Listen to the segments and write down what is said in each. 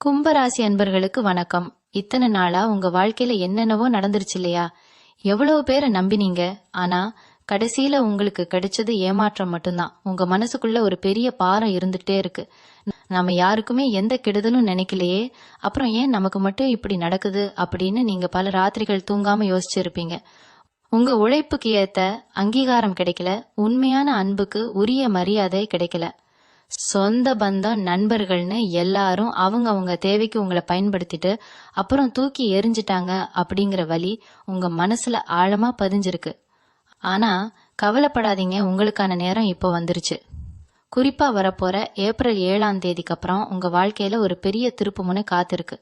கும்பராசி அன்பர்களுக்கு வணக்கம். இத்தனை நாளா உங்க வாழ்க்கையில என்னென்னவோ நடந்துருச்சு இல்லையா? எவ்வளவு பேரை நம்பினீங்க. ஆனா கடைசியில உங்களுக்கு கிடைச்சது ஏமாற்றம் மட்டும்தான். உங்க மனசுக்குள்ள ஒரு பெரிய பாரம் இருந்துட்டே இருக்கு. நாம யாருக்குமே எந்த கெடுதலும் நினைக்கலையே, அப்புறம் ஏன் நமக்கு மட்டும் இப்படி நடக்குது அப்படின்னு நீங்க பல ராத்திரிகள் தூங்காம யோசிச்சிருப்பீங்க. உங்க உழைப்புக்கு ஏத்த அங்கீகாரம் கிடைக்கல, உண்மையான அன்புக்கு உரிய மரியாதை கிடைக்கல. சொந்த பந்தம் நண்பர்கள்னு எல்லாரும் அவங்க தேவைக்கு உங்களை பயன்படுத்திட்டு அப்புறம் தூக்கி எரிஞ்சிட்டாங்க அப்படிங்கிற வலி உங்க மனசுல ஆழமா பதிஞ்சிருக்கு. ஆனா கவலைப்படாதீங்க, உங்களுக்கான நேரம் இப்போ வந்துருச்சு. குறிப்பா வரப்போற ஏப்ரல் 7ஆம் தேதிக்கு அப்புறம் உங்க வாழ்க்கையில ஒரு பெரிய திருப்புமுனை காத்திருக்கு.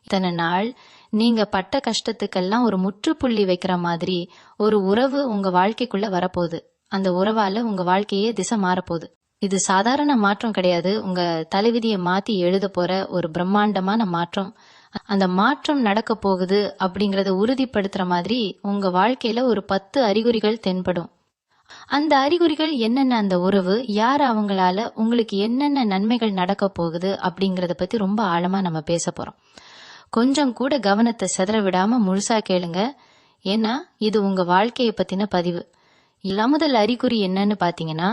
இத்தனை நாள் நீங்க பட்ட கஷ்டத்துக்கெல்லாம் ஒரு முற்றுப்புள்ளி வைக்கிற மாதிரி ஒரு உறவு உங்க வாழ்க்கைக்குள்ள வரப்போகுது. அந்த உறவால உங்க வாழ்க்கையே திசை மாறப்போகுது. இது சாதாரண மாற்றம் கிடையாது. உங்க தலைவிதியை மாத்தி எழுத போற ஒரு பிரம்மாண்டமான மாற்றம். அந்த மாற்றம் நடக்க போகுது அப்படிங்கறத உறுதிப்படுத்துற மாதிரி உங்க வாழ்க்கையில ஒரு 10 அறிகுறிகள் தென்படும். அந்த அறிகுறிகள் என்னென்ன, அந்த உறவு யார், அவங்களால உங்களுக்கு என்னென்ன நன்மைகள் நடக்க போகுது அப்படிங்கறத பத்தி ரொம்ப ஆழமா நம்ம பேச போறோம். கொஞ்சம் கூட கவனத்தை சிதற விடாம முழுசா கேளுங்க. ஏன்னா இது உங்க வாழ்க்கையை பத்தின பதிவு. முதல் அறிகுறி என்னன்னு பாத்தீங்கன்னா,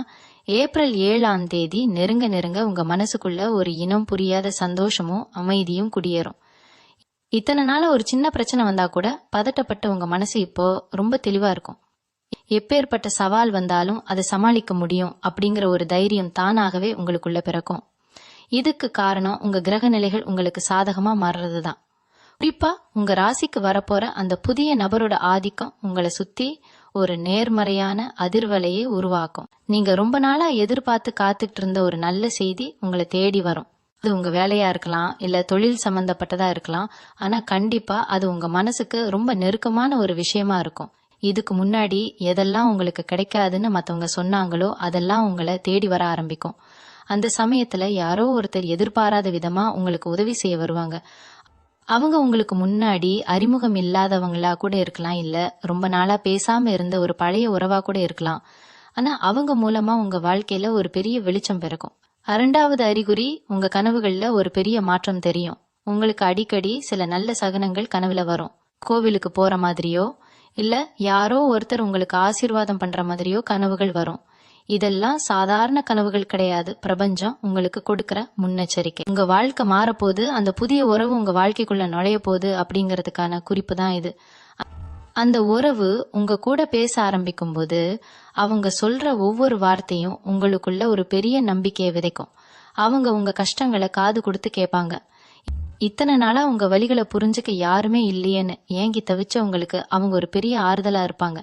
ஏப்ரல் 7ஆம் தேதி நெருங்க உங்க மனசுக்குள்ள ஒரு இனம் புரியாத சந்தோஷமும் அமைதியும் குடியேறும். இத்தனை நாள ஒரு சின்ன பிரச்சனை வந்தா கூட பதட்டப்பட்ட உங்க மனசு இப்போ ரொம்ப தெளிவா இருக்கும். எப்பேற்பட்ட சவால் வந்தாலும் அதை சமாளிக்க முடியும் அப்படிங்கிற ஒரு தைரியம் தானாகவே உங்களுக்குள்ள பிறக்கும். இதுக்கு காரணம் உங்க கிரக நிலைகள் உங்களுக்கு சாதகமா மாறுறதுதான். குறிப்பா உங்க ராசிக்கு வரப்போற அந்த புதிய நபரோட ஆதிக்கம் உங்களை சுத்தி ஒரு நேர்மறையான அதிர்வலையை உருவாக்கும். நீங்க ரொம்ப நாளா எதிர்பார்த்து காத்துட்டு இருந்த ஒரு நல்ல செய்தி உங்களை தேடி வரும். அது உங்க வேலையா இருக்கலாம், இல்ல தொழில் சம்பந்தப்பட்டதா இருக்கலாம். ஆனா கண்டிப்பா அது உங்க மனசுக்கு ரொம்ப நெருக்கமான ஒரு விஷயமா இருக்கும். இதுக்கு முன்னாடி எதெல்லாம் உங்களுக்கு கிடைக்காதுன்னு மத்தவங்க சொன்னாங்களோ அதெல்லாம் உங்களை தேடி வர ஆரம்பிக்கும். அந்த சமயத்துல யாரோ ஒருத்தர் எதிர்பாராத விதமா உங்களுக்கு உதவி செய்ய வருவாங்க. அவங்க உங்களுக்கு முன்னாடி அறிமுகம் இல்லாதவங்களா கூட இருக்கலாம், இல்ல ரொம்ப நாளா பேசாம இருந்த ஒரு பழைய உறவா கூட இருக்கலாம். ஆனா அவங்க மூலமா உங்க வாழ்க்கையில ஒரு பெரிய வெளிச்சம் பிறக்கும். 2வது அறிகுறி, உங்க கனவுகள்ல ஒரு பெரிய மாற்றம் தெரியும். உங்களுக்கு அடிக்கடி சில நல்ல சகனங்கள் கனவுல வரும். கோவிலுக்கு போற மாதிரியோ இல்ல யாரோ ஒருத்தர் உங்களுக்கு ஆசீர்வாதம் பண்ற மாதிரியோ கனவுகள் வரும். இதெல்லாம் சாதாரண கனவுகள் கிடையாது. பிரபஞ்சம் உங்களுக்கு கொடுக்கற முன்னெச்சரிக்கை. உங்க வாழ்க்கை மாறப்போது, அந்த புதிய உறவு உங்க வாழ்க்கைக்குள்ள நுழைய போகுது அப்படிங்கறதுக்கான குறிப்பு தான் இது. அந்த உறவு உங்க கூட பேச ஆரம்பிக்கும் போது அவங்க சொல்ற ஒவ்வொரு வார்த்தையும் உங்களுக்குள்ள ஒரு பெரிய நம்பிக்கையை விதைக்கும். அவங்க உங்க கஷ்டங்களை காது கொடுத்து கேட்பாங்க. இத்தனை நாளா உங்க வலிகளை புரிஞ்சுக்க யாருமே இல்லையேன்னு ஏங்கி தவிச்ச உங்களுக்கு அவங்க ஒரு பெரிய ஆறுதலா இருப்பாங்க.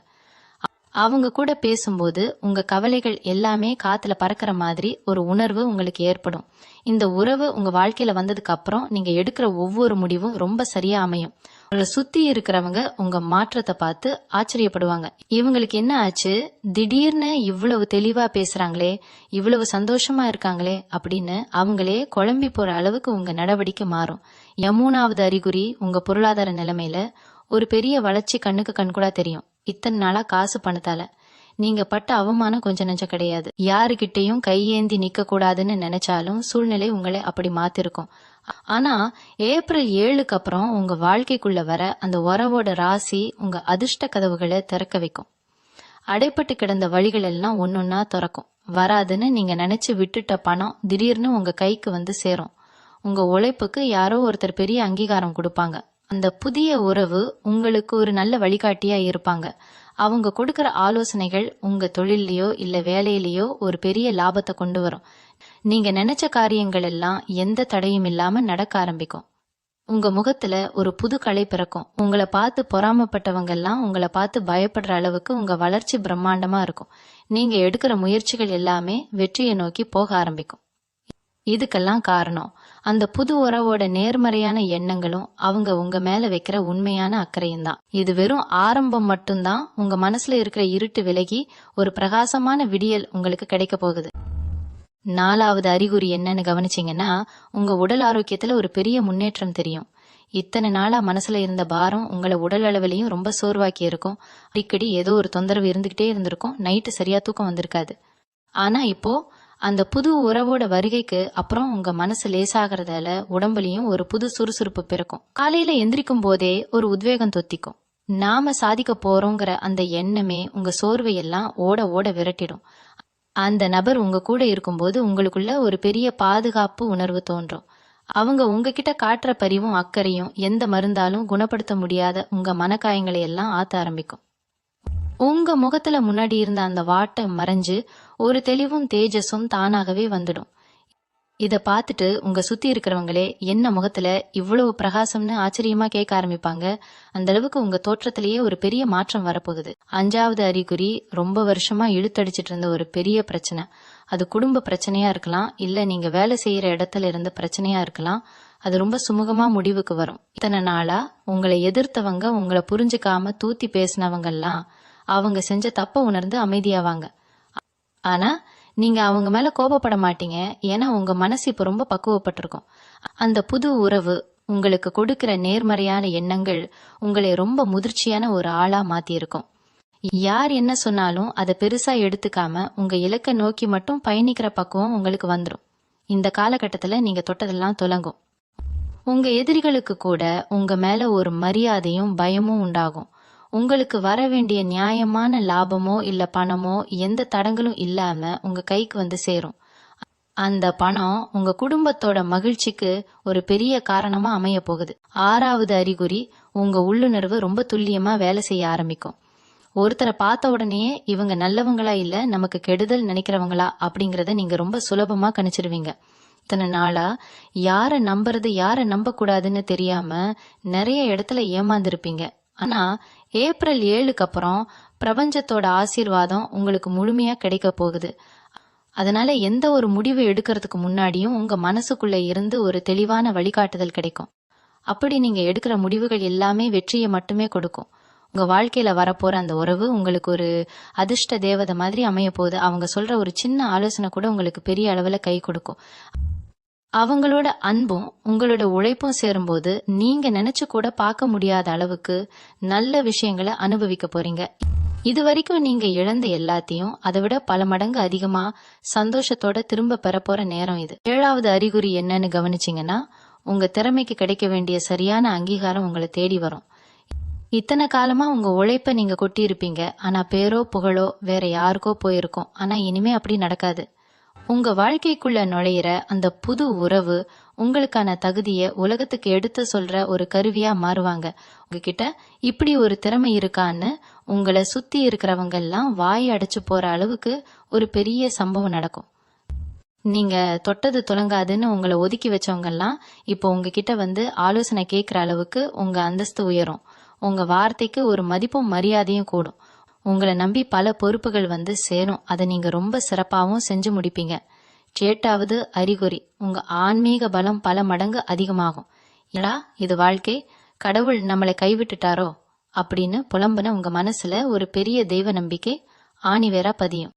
அவங்க கூட பேசும்போது உங்க கவலைகள் எல்லாமே காத்துல பறக்கிற மாதிரி ஒரு உணர்வு உங்களுக்கு ஏற்படும். இந்த உறவு உங்க வாழ்க்கையில வந்ததுக்கு அப்புறம் நீங்க எடுக்கிற ஒவ்வொரு முடிவும் ரொம்ப சரியா அமையும். உங்களை சுத்தி இருக்கிறவங்க உங்க மாற்றத்தை பார்த்து ஆச்சரியப்படுவாங்க. இவங்களுக்கு என்ன ஆச்சு, திடீர்னு இவ்வளவு தெளிவா பேசுறாங்களே, இவ்வளவு சந்தோஷமா இருக்காங்களே அப்படின்னு அவங்களே குழம்பி போற அளவுக்கு உங்க நடவடிக்கை மாறும். 3வது அறிகுறி, உங்க பொருளாதார நிலைமையில ஒரு பெரிய வளர்ச்சி கண்ணுக்கு கண்கூடா தெரியும். இத்தனை நாளா காசு பணத்தால நீங்க பட்ட அவமானம் கொஞ்சம் நெஞ்சம் கிடையாது. யாருகிட்டையும் கையேந்தி நிக்க கூடாதுன்னு நினைச்சாலும் சூழ்நிலை உங்களை அப்படி மாத்திருக்கும். ஆனா ஏப்ரல் 7க்கு அப்புறம் உங்க வாழ்க்கைக்குள்ள வர அந்த உறவோட ராசி உங்க அதிர்ஷ்ட கதவுகளை திறக்க வைக்கும். அடைப்பட்டு கிடந்த வழிகள் எல்லாம் ஒன்னொன்னா திறக்கும். வராதுன்னு நீங்க நினைச்சு விட்டுட்ட பணம் திடீர்னு உங்க கைக்கு வந்து சேரும். உங்க உழைப்புக்கு யாரோ ஒருத்தர் பெரிய அங்கீகாரம் கொடுப்பாங்க. அந்த புதிய உறவு உங்களுக்கு ஒரு நல்ல வழிகாட்டியா இருப்பாங்க. அவங்க கொடுக்கற ஆலோசனைகள் உங்க தொழிலையோ இல்ல வேலையிலயோ ஒரு பெரிய லாபத்தை கொண்டு வரும். நீங்க நினைச்ச காரியங்கள் எல்லாம் எந்த தடையும் இல்லாம நடக்க ஆரம்பிக்கும். உங்க முகத்துல ஒரு புது கலை பிறக்கும். உங்களை பார்த்து பொறாமப்பட்டவங்க எல்லாம் உங்களை பார்த்து பயப்படுற அளவுக்கு உங்க வளர்ச்சி பிரம்மாண்டமா இருக்கும். நீங்க எடுக்கிற முயற்சிகள் எல்லாமே வெற்றியை நோக்கி போக ஆரம்பிக்கும். இதுக்கெல்லாம் காரணம் அந்த புது உறவோட நேர்மறையான எண்ணங்களும் அவங்க உங்க மேல வைக்கிற உண்மையான அக்கறையும் தான். இது வெறும் ஆரம்பம் மட்டும்தான். உங்க மனசுல இருக்கிற இருட்டு விலகி ஒரு பிரகாசமான விடியல் உங்களுக்கு கிடைக்க போகுது. 4வது அறிகுறி என்னன்னு கவனிச்சீங்கன்னா, உங்க உடல் ஆரோக்கியத்துல ஒரு பெரிய முன்னேற்றம் தெரியும். இத்தனை நாளா மனசுல இருந்த பாரம் உங்களை உடல் அளவிலையும் ரொம்ப சோர்வாக்கி இருக்கும். அடிக்கடி ஏதோ ஒரு தொந்தரவு இருந்துகிட்டே இருந்திருக்கும். நைட்டு சரியா தூக்கம் வந்திருக்காது. ஆனா இப்போ அந்த புது உறவோட வருகைக்கு அப்புறம் உங்க மனசு லேசாகிறதால உடம்புலயும் ஒரு புது சுறுசுறுப்பு பிறக்கும். காலையில எந்திரிக்கும் போதே ஒரு உத்வேகம் தொத்திக்கும். நாம சாதிக்க போறோங்கிற அந்த எண்ணமே உங்க சோர்வையெல்லாம் ஓட ஓட விரட்டிடும். அந்த நபர் உங்க கூட இருக்கும்போது உங்களுக்குள்ள ஒரு பெரிய பாதுகாப்பு உணர்வு தோன்றும். அவங்க உங்ககிட்ட காட்டுற பரிவும் அக்கறையும் எந்த மருந்தாலும் குணப்படுத்த முடியாத உங்க மனக்காயங்களை எல்லாம் ஆத்த ஆரம்பிக்கும். உங்க முகத்துல முன்னாடி இருந்த அந்த வாட்டம் மறைஞ்சு ஒரு தெளிவும் தேஜஸும் தானாகவே வந்துடும். இத பார்த்துட்டு உங்க சுத்தி இருக்கிறவங்களே என்ன முகத்துல இவ்வளவு பிரகாசம்னு ஆச்சரியமா கேட்க ஆரம்பிப்பாங்க. அந்த அளவுக்கு உங்க தோற்றத்திலேயே ஒரு பெரிய மாற்றம் வரப்போகுது. 5வது அறிகுறி ரொம்ப வருஷமா இழுத்தடிச்சிட்டு இருந்த ஒரு பெரிய பிரச்சனை. அது குடும்ப பிரச்சனையா இருக்கலாம், இல்ல நீங்க வேலை செய்யற இடத்துல இருந்த பிரச்சனையா இருக்கலாம். அது ரொம்ப சுமூகமா முடிவுக்கு வரும். இத்தனை நாளா உங்களை எதிர்த்தவங்க, உங்களை புரிஞ்சுக்காம தூத்தி பேசினவங்கெல்லாம் அவங்க செஞ்ச தப்ப உணர்ந்து அமைதியாவாங்க. ஆனா நீங்க அவங்க மேல கோபப்பட மாட்டீங்க, ஏன்னா உங்க மனசு இப்ப ரொம்ப பக்குவப்பட்டிருக்கும். அந்த புது உறவு உங்களுக்கு கொடுக்கிற நேர்மறையான எண்ணங்கள் உங்களை ரொம்ப முதிர்ச்சியான ஒரு ஆளா மாத்தி இருக்கும். யார் என்ன சொன்னாலும் அதை பெருசா எடுத்துக்காம உங்க இலக்கை நோக்கி மட்டும் பயணிக்கிற பக்குவம் உங்களுக்கு வந்துடும். இந்த காலகட்டத்துல நீங்க தொட்டதெல்லாம் துலங்கும். உங்க எதிரிகளுக்கு கூட உங்க மேல ஒரு மரியாதையும் பயமும் உண்டாகும். உங்களுக்கு வர வேண்டிய நியாயமான லாபமோ இல்ல பணமோ எந்த தடங்களும் இல்லாம உங்க கைக்கு வந்து சேரும். அந்த பணம் உங்க குடும்பத்தோட மகிழ்ச்சிக்கு ஒரு பெரிய காரணமா அமைய போகுது. 6வது அறிகுறி உங்க உள்ளுணர்வு ரொம்ப துல்லியமா வேலை செய்ய ஆரம்பிக்கும். ஒருத்தரை பார்த்த உடனே இவங்க நல்லவங்களா இல்ல நமக்கு கெடுதல் நினைக்கிறவங்களா அப்படிங்கறத நீங்க ரொம்ப சுலபமா கணிச்சிருவீங்க. இத்தனை நாளா யார நம்புறது யார நம்ப கூடாதுன்னு தெரியாம நிறைய இடத்துல ஏமாந்துருப்பீங்க. ஆனா ஏப்ரல் 7க்கு அப்புறம் பிரபஞ்சத்தோட ஆசீர்வாதம் உங்களுக்கு முழுமையா கிடைக்க போகுது. அதனால எந்த ஒரு முடிவு எடுக்கிறதுக்கு முன்னாடியும் உங்க மனசுக்குள்ள இருந்து ஒரு தெளிவான வழிகாட்டுதல் கிடைக்கும். அப்படி நீங்க எடுக்கிற முடிவுகள் எல்லாமே வெற்றியை மட்டுமே கொடுக்கும். உங்க வாழ்க்கையில வரப்போற அந்த உறவு உங்களுக்கு ஒரு அதிர்ஷ்ட தேவதை மாதிரி அமைய போகுது. அவங்க சொல்ற ஒரு சின்ன ஆலோசனை கூட உங்களுக்கு பெரிய அளவுல கை கொடுக்கும். அவங்களோட அன்பும் உங்களோட உழைப்பும் சேரும்போது நீங்க நினைச்சு கூட பார்க்க முடியாத அளவுக்கு நல்ல விஷயங்களை அனுபவிக்க போறீங்க. இது வரைக்கும் நீங்க இழந்த எல்லாத்தையும் அதை விட பல மடங்கு அதிகமா சந்தோஷத்தோட திரும்ப பெற போற நேரம் இது. 7வது அறிகுறி என்னன்னு கவனிச்சீங்கன்னா, உங்க திறமைக்கு கிடைக்க வேண்டிய சரியான அங்கீகாரம் உங்களை தேடி வரும். இத்தனை காலமா உங்க உழைப்ப நீங்க கொட்டி இருப்பீங்க, ஆனா பேரோ புகழோ வேற யாருக்கோ போயிருக்கும். ஆனா இனிமே அப்படி நடக்காது. உங்க வாழ்க்கைக்குள்ள நுழையிற அந்த புது உறவு உங்களுக்கான தகுதியை உலகத்துக்கு எடுத்து சொல்ற ஒரு கருவியா மாறுவாங்க. உங்ககிட்ட இப்படி ஒரு திறமை இருக்கான்னு உங்களை சுத்தி இருக்கிறவங்க எல்லாம் வாய் அடைச்சு போற அளவுக்கு ஒரு பெரிய சம்பவம் நடக்கும். நீங்க தொட்டது துலங்காதுன்னு உங்களை ஒதுக்கி வச்சவங்க எல்லாம் இப்போ உங்ககிட்ட வந்து ஆலோசனை கேட்கிற அளவுக்கு உங்க அந்தஸ்து உயரும். உங்க வார்த்தைக்கு ஒரு மதிப்பும் மரியாதையும் கூடும். உங்களை நம்பி பல பொறுப்புகள் வந்து சேரும். அதை நீங்க ரொம்ப சிறப்பாகவும் செஞ்சு முடிப்பீங்க. 8வது அறிகுறி உங்க ஆன்மீக பலம் பல மடங்கு அதிகமாகும். ஏடா இது வாழ்க்கை, கடவுள் நம்மளை கைவிட்டுட்டாரோ அப்படின்னு புலம்புன உங்க மனசுல ஒரு பெரிய தெய்வ நம்பிக்கை ஆணிவேரா பதியும்.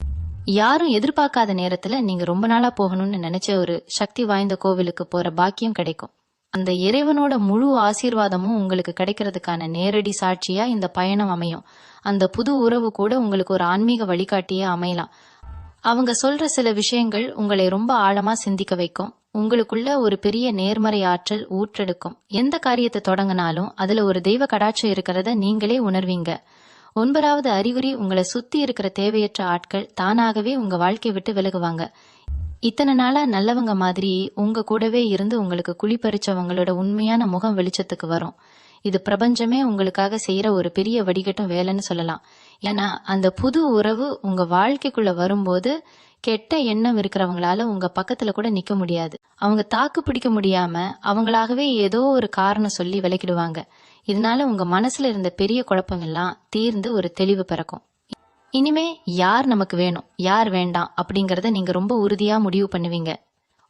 யாரும் எதிர்பார்க்காத நேரத்துல நீங்க ரொம்ப நாளா போகணும்னு நினைச்ச ஒரு சக்தி வாய்ந்த கோவிலுக்கு போற பாக்கியம் கிடைக்கும். அந்த இறைவனோட முழு ஆசீர்வாதமும் உங்களுக்கு கிடைக்கிறதுக்கான நேரடி சாட்சியா இந்த பயணம் அமையும். அந்த புது உறவு கூட உங்களுக்கு ஒரு ஆன்மீக வழிகாட்டியே அமையலாம். அவங்க சொல்ற சில விஷயங்கள் உங்களை ரொம்ப ஆழமா சிந்திக்க வைக்கும். உங்களுக்குள்ள ஒரு பெரிய நேர்மறை ஆற்றல் ஊற்றெடுக்கும். எந்த காரியத்தை தொடங்கினாலும் அதுல ஒரு தெய்வ கடாட்சம் இருக்கிறத நீங்களே உணர்வீங்க. 9வது அறிகுறி உங்களை சுத்தி இருக்கிற தேவையற்ற ஆட்கள் தானாகவே உங்க வாழ்க்கை விட்டு விலகுவாங்க. இத்தனை நாளா நல்லவங்க மாதிரி உங்க கூடவே இருந்து உங்களுக்கு குளிப்பறிச்சவங்களோட உண்மையான முகம் வெளிச்சத்துக்கு வரும். இது பிரபஞ்சமே உங்களுக்காக செய்யற ஒரு பெரிய வடிகட்டும் வேலைன்னு சொல்லலாம். ஏன்னா அந்த புது உறவு உங்க வாழ்க்கைக்குள்ள வரும்போது கெட்ட எண்ணம் இருக்கிறவங்களால உங்க பக்கத்துல கூட நிக்க முடியாது. அவங்க தாக்கு பிடிக்க முடியாம அவங்களாகவே ஏதோ ஒரு காரணம் சொல்லி விலக்கிடுவாங்க. இதனால உங்க மனசுல இருந்த பெரிய குழப்பம் எல்லாம் தீர்ந்து ஒரு தெளிவு பிறக்கும். இனிமே யார் நமக்கு வேணும் யார் வேண்டாம் அப்படிங்கறத நீங்க ரொம்ப உறுதியா முடிவு பண்ணுவீங்க.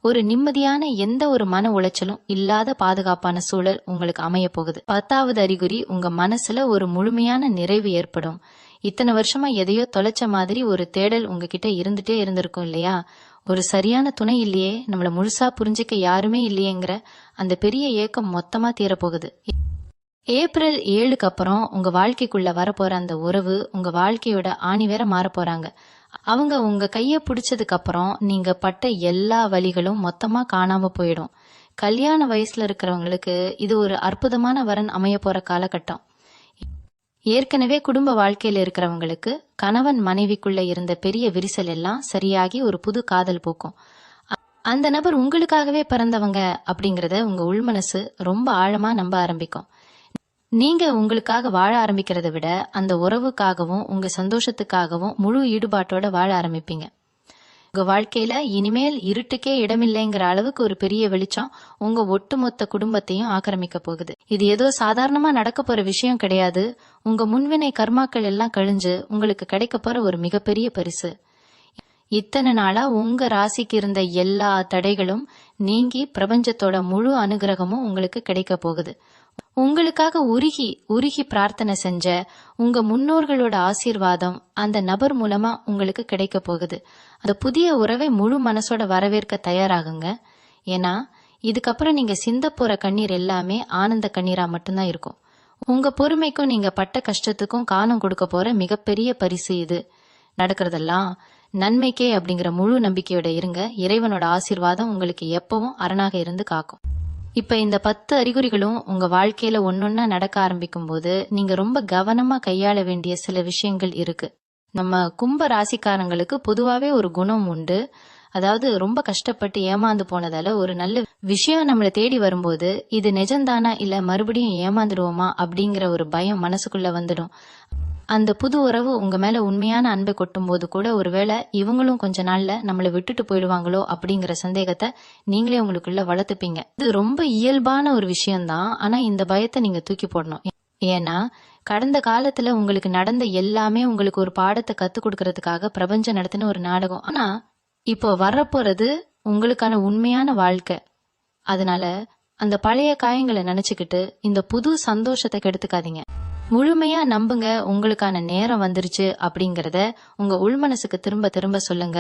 ஒரு நிம்மதியான எந்த ஒரு மன உளைச்சலும் இல்லாத பாதுகாப்பான சூழல் உங்களுக்கு அமைய போகுது. 10வது அறிகுறி உங்க மனசுல ஒரு முழுமையான நிறைவு ஏற்படும். இத்தனை வருஷமா எதையோ தொலைச்ச மாதிரி ஒரு தேடல் உங்ககிட்ட இருந்துட்டே இருந்திருக்கும் இல்லையா? ஒரு சரியான துணை இல்லையே, நம்மள முழுசா புரிஞ்சுக்க யாருமே இல்லையேங்கிற அந்த பெரிய ஏக்கம் மொத்தமா தீரப்போகுது. ஏப்ரல் 7க்கு அப்புறம் உங்க வாழ்க்கைக்குள்ள வரப்போற அந்த உறவு உங்க வாழ்க்கையோட ஆணி வேற மாற போறாங்க. அவங்க உங்க கைய பிடிச்சதுக்கு அப்புறம் நீங்க பட்ட எல்லா வலிகளும் மொத்தமா காணாம போயிடும். கல்யாண வயசுல இருக்கிறவங்களுக்கு இது ஒரு அற்புதமான வரன் அமைய போற காலகட்டம். ஏற்கனவே குடும்ப வாழ்க்கையில இருக்கிறவங்களுக்கு கணவன் மனைவிக்குள்ள இருந்த பெரிய விரிசல் எல்லாம் சரியாகி ஒரு புது காதல் பூக்கும். அந்த நபர் உங்களுக்காகவே பிறந்தவங்க அப்படிங்கறத உங்க உள்மனசு ரொம்ப ஆழமா நம்ப ஆரம்பிக்கும். நீங்க உங்களுக்காக வாழ ஆரம்பிக்கிறத விட அந்த உறவுக்காகவும் உங்க சந்தோஷத்துக்காகவும் முழு ஈடுபாட்டோட வாழ ஆரம்பிப்பீங்க. உங்க வாழ்க்கையில இனிமேல் இருட்டுக்கே இடமில்லைங்கிற அளவுக்கு ஒரு பெரிய வெளிச்சம் உங்க ஒட்டுமொத்த குடும்பத்தையும் ஆக்கிரமிக்க போகுது. இது ஏதோ சாதாரணமா நடக்க போற விஷயம் கிடையாது. உங்க முன்வினை கர்மாக்கள் எல்லாம் கழிஞ்சு உங்களுக்கு கிடைக்க போற ஒரு மிகப்பெரிய பரிசு. இத்தனை நாளா உங்க ராசிக்கு இருந்த எல்லா தடைகளும் நீங்கி பிரபஞ்சத்தோட முழு அனுகிரகமும் உங்களுக்கு கிடைக்க போகுது. உங்களுக்காக உருகி உருகி பிரார்த்தனை செஞ்ச உங்க முன்னோர்களோட ஆசீர்வாதம் அந்த நபர் மூலமா உங்களுக்கு கிடைக்க போகுது. அந்த புதிய உறவை முழு மனசோட வரவேற்க தயாராகுங்க. ஏன்னா இதுக்கப்புறம் நீங்க சிந்த போற கண்ணீர் எல்லாமே ஆனந்த கண்ணீரா மட்டும்தான் இருக்கும். உங்க பொறுமைக்கும் நீங்க பட்ட கஷ்டத்துக்கும் காலம் கொடுக்க போற மிகப்பெரிய பரிசு இது. நடக்கிறதெல்லாம் நன்மைக்கே அப்படிங்கிற முழு நம்பிக்கையோட இருங்க. இறைவனோட ஆசீர்வாதம் உங்களுக்கு எப்பவும் அரணாக இருந்து காக்கும். இப்ப இந்த 10 அறிகுறிகளும் உங்க வாழ்க்கையில ஒன்னொன்னா நடக்க ஆரம்பிக்கும் போது நீங்க ரொம்ப கவனமா கையாள வேண்டிய சில விஷயங்கள் இருக்கு. நம்ம கும்ப ராசிக்காரங்களுக்கு பொதுவாவே ஒரு குணம் உண்டு. அதாவது ரொம்ப கஷ்டப்பட்டு ஏமாந்து போனதால ஒரு நல்ல விஷயம் நம்மளை தேடி வரும்போது இது நிஜம்தானா இல்ல மறுபடியும் ஏமாந்துடுவோமா அப்படிங்கிற ஒரு பயம் மனசுக்குள்ள வந்துடும். அந்த புது உறவு உங்க மேல உண்மையான அன்பை கொட்டும் போது கூட ஒருவேளை இவங்களும் கொஞ்ச நாள்ல நம்மளை விட்டுட்டு போயிடுவாங்களோ அப்படிங்கிற சந்தேகத்தை நீங்களே உங்களுக்குள்ள வளர்த்துப்பீங்க. இது ரொம்ப இயல்பான ஒரு விஷயம்தான். ஆனா இந்த பயத்தை நீங்க தூக்கி போடணும். ஏன்னா கடந்த காலத்துல உங்களுக்கு நடந்த எல்லாமே உங்களுக்கு ஒரு பாடத்தை கத்து கொடுக்கறதுக்காக பிரபஞ்சம் நடத்தின ஒரு நாடகம். ஆனா இப்போ வரப்போறது உங்களுக்கான உண்மையான வாழ்க்கை. அதனால அந்த பழைய காயங்களை நினைச்சுக்கிட்டு இந்த புது சந்தோஷத்தை கெடுத்துக்காதீங்க. முழுமையா நம்புங்க. உங்களுக்கான நேரம் வந்துருச்சு அப்படிங்கறத உங்க உள்மனசுக்கு திரும்ப திரும்ப சொல்லுங்க.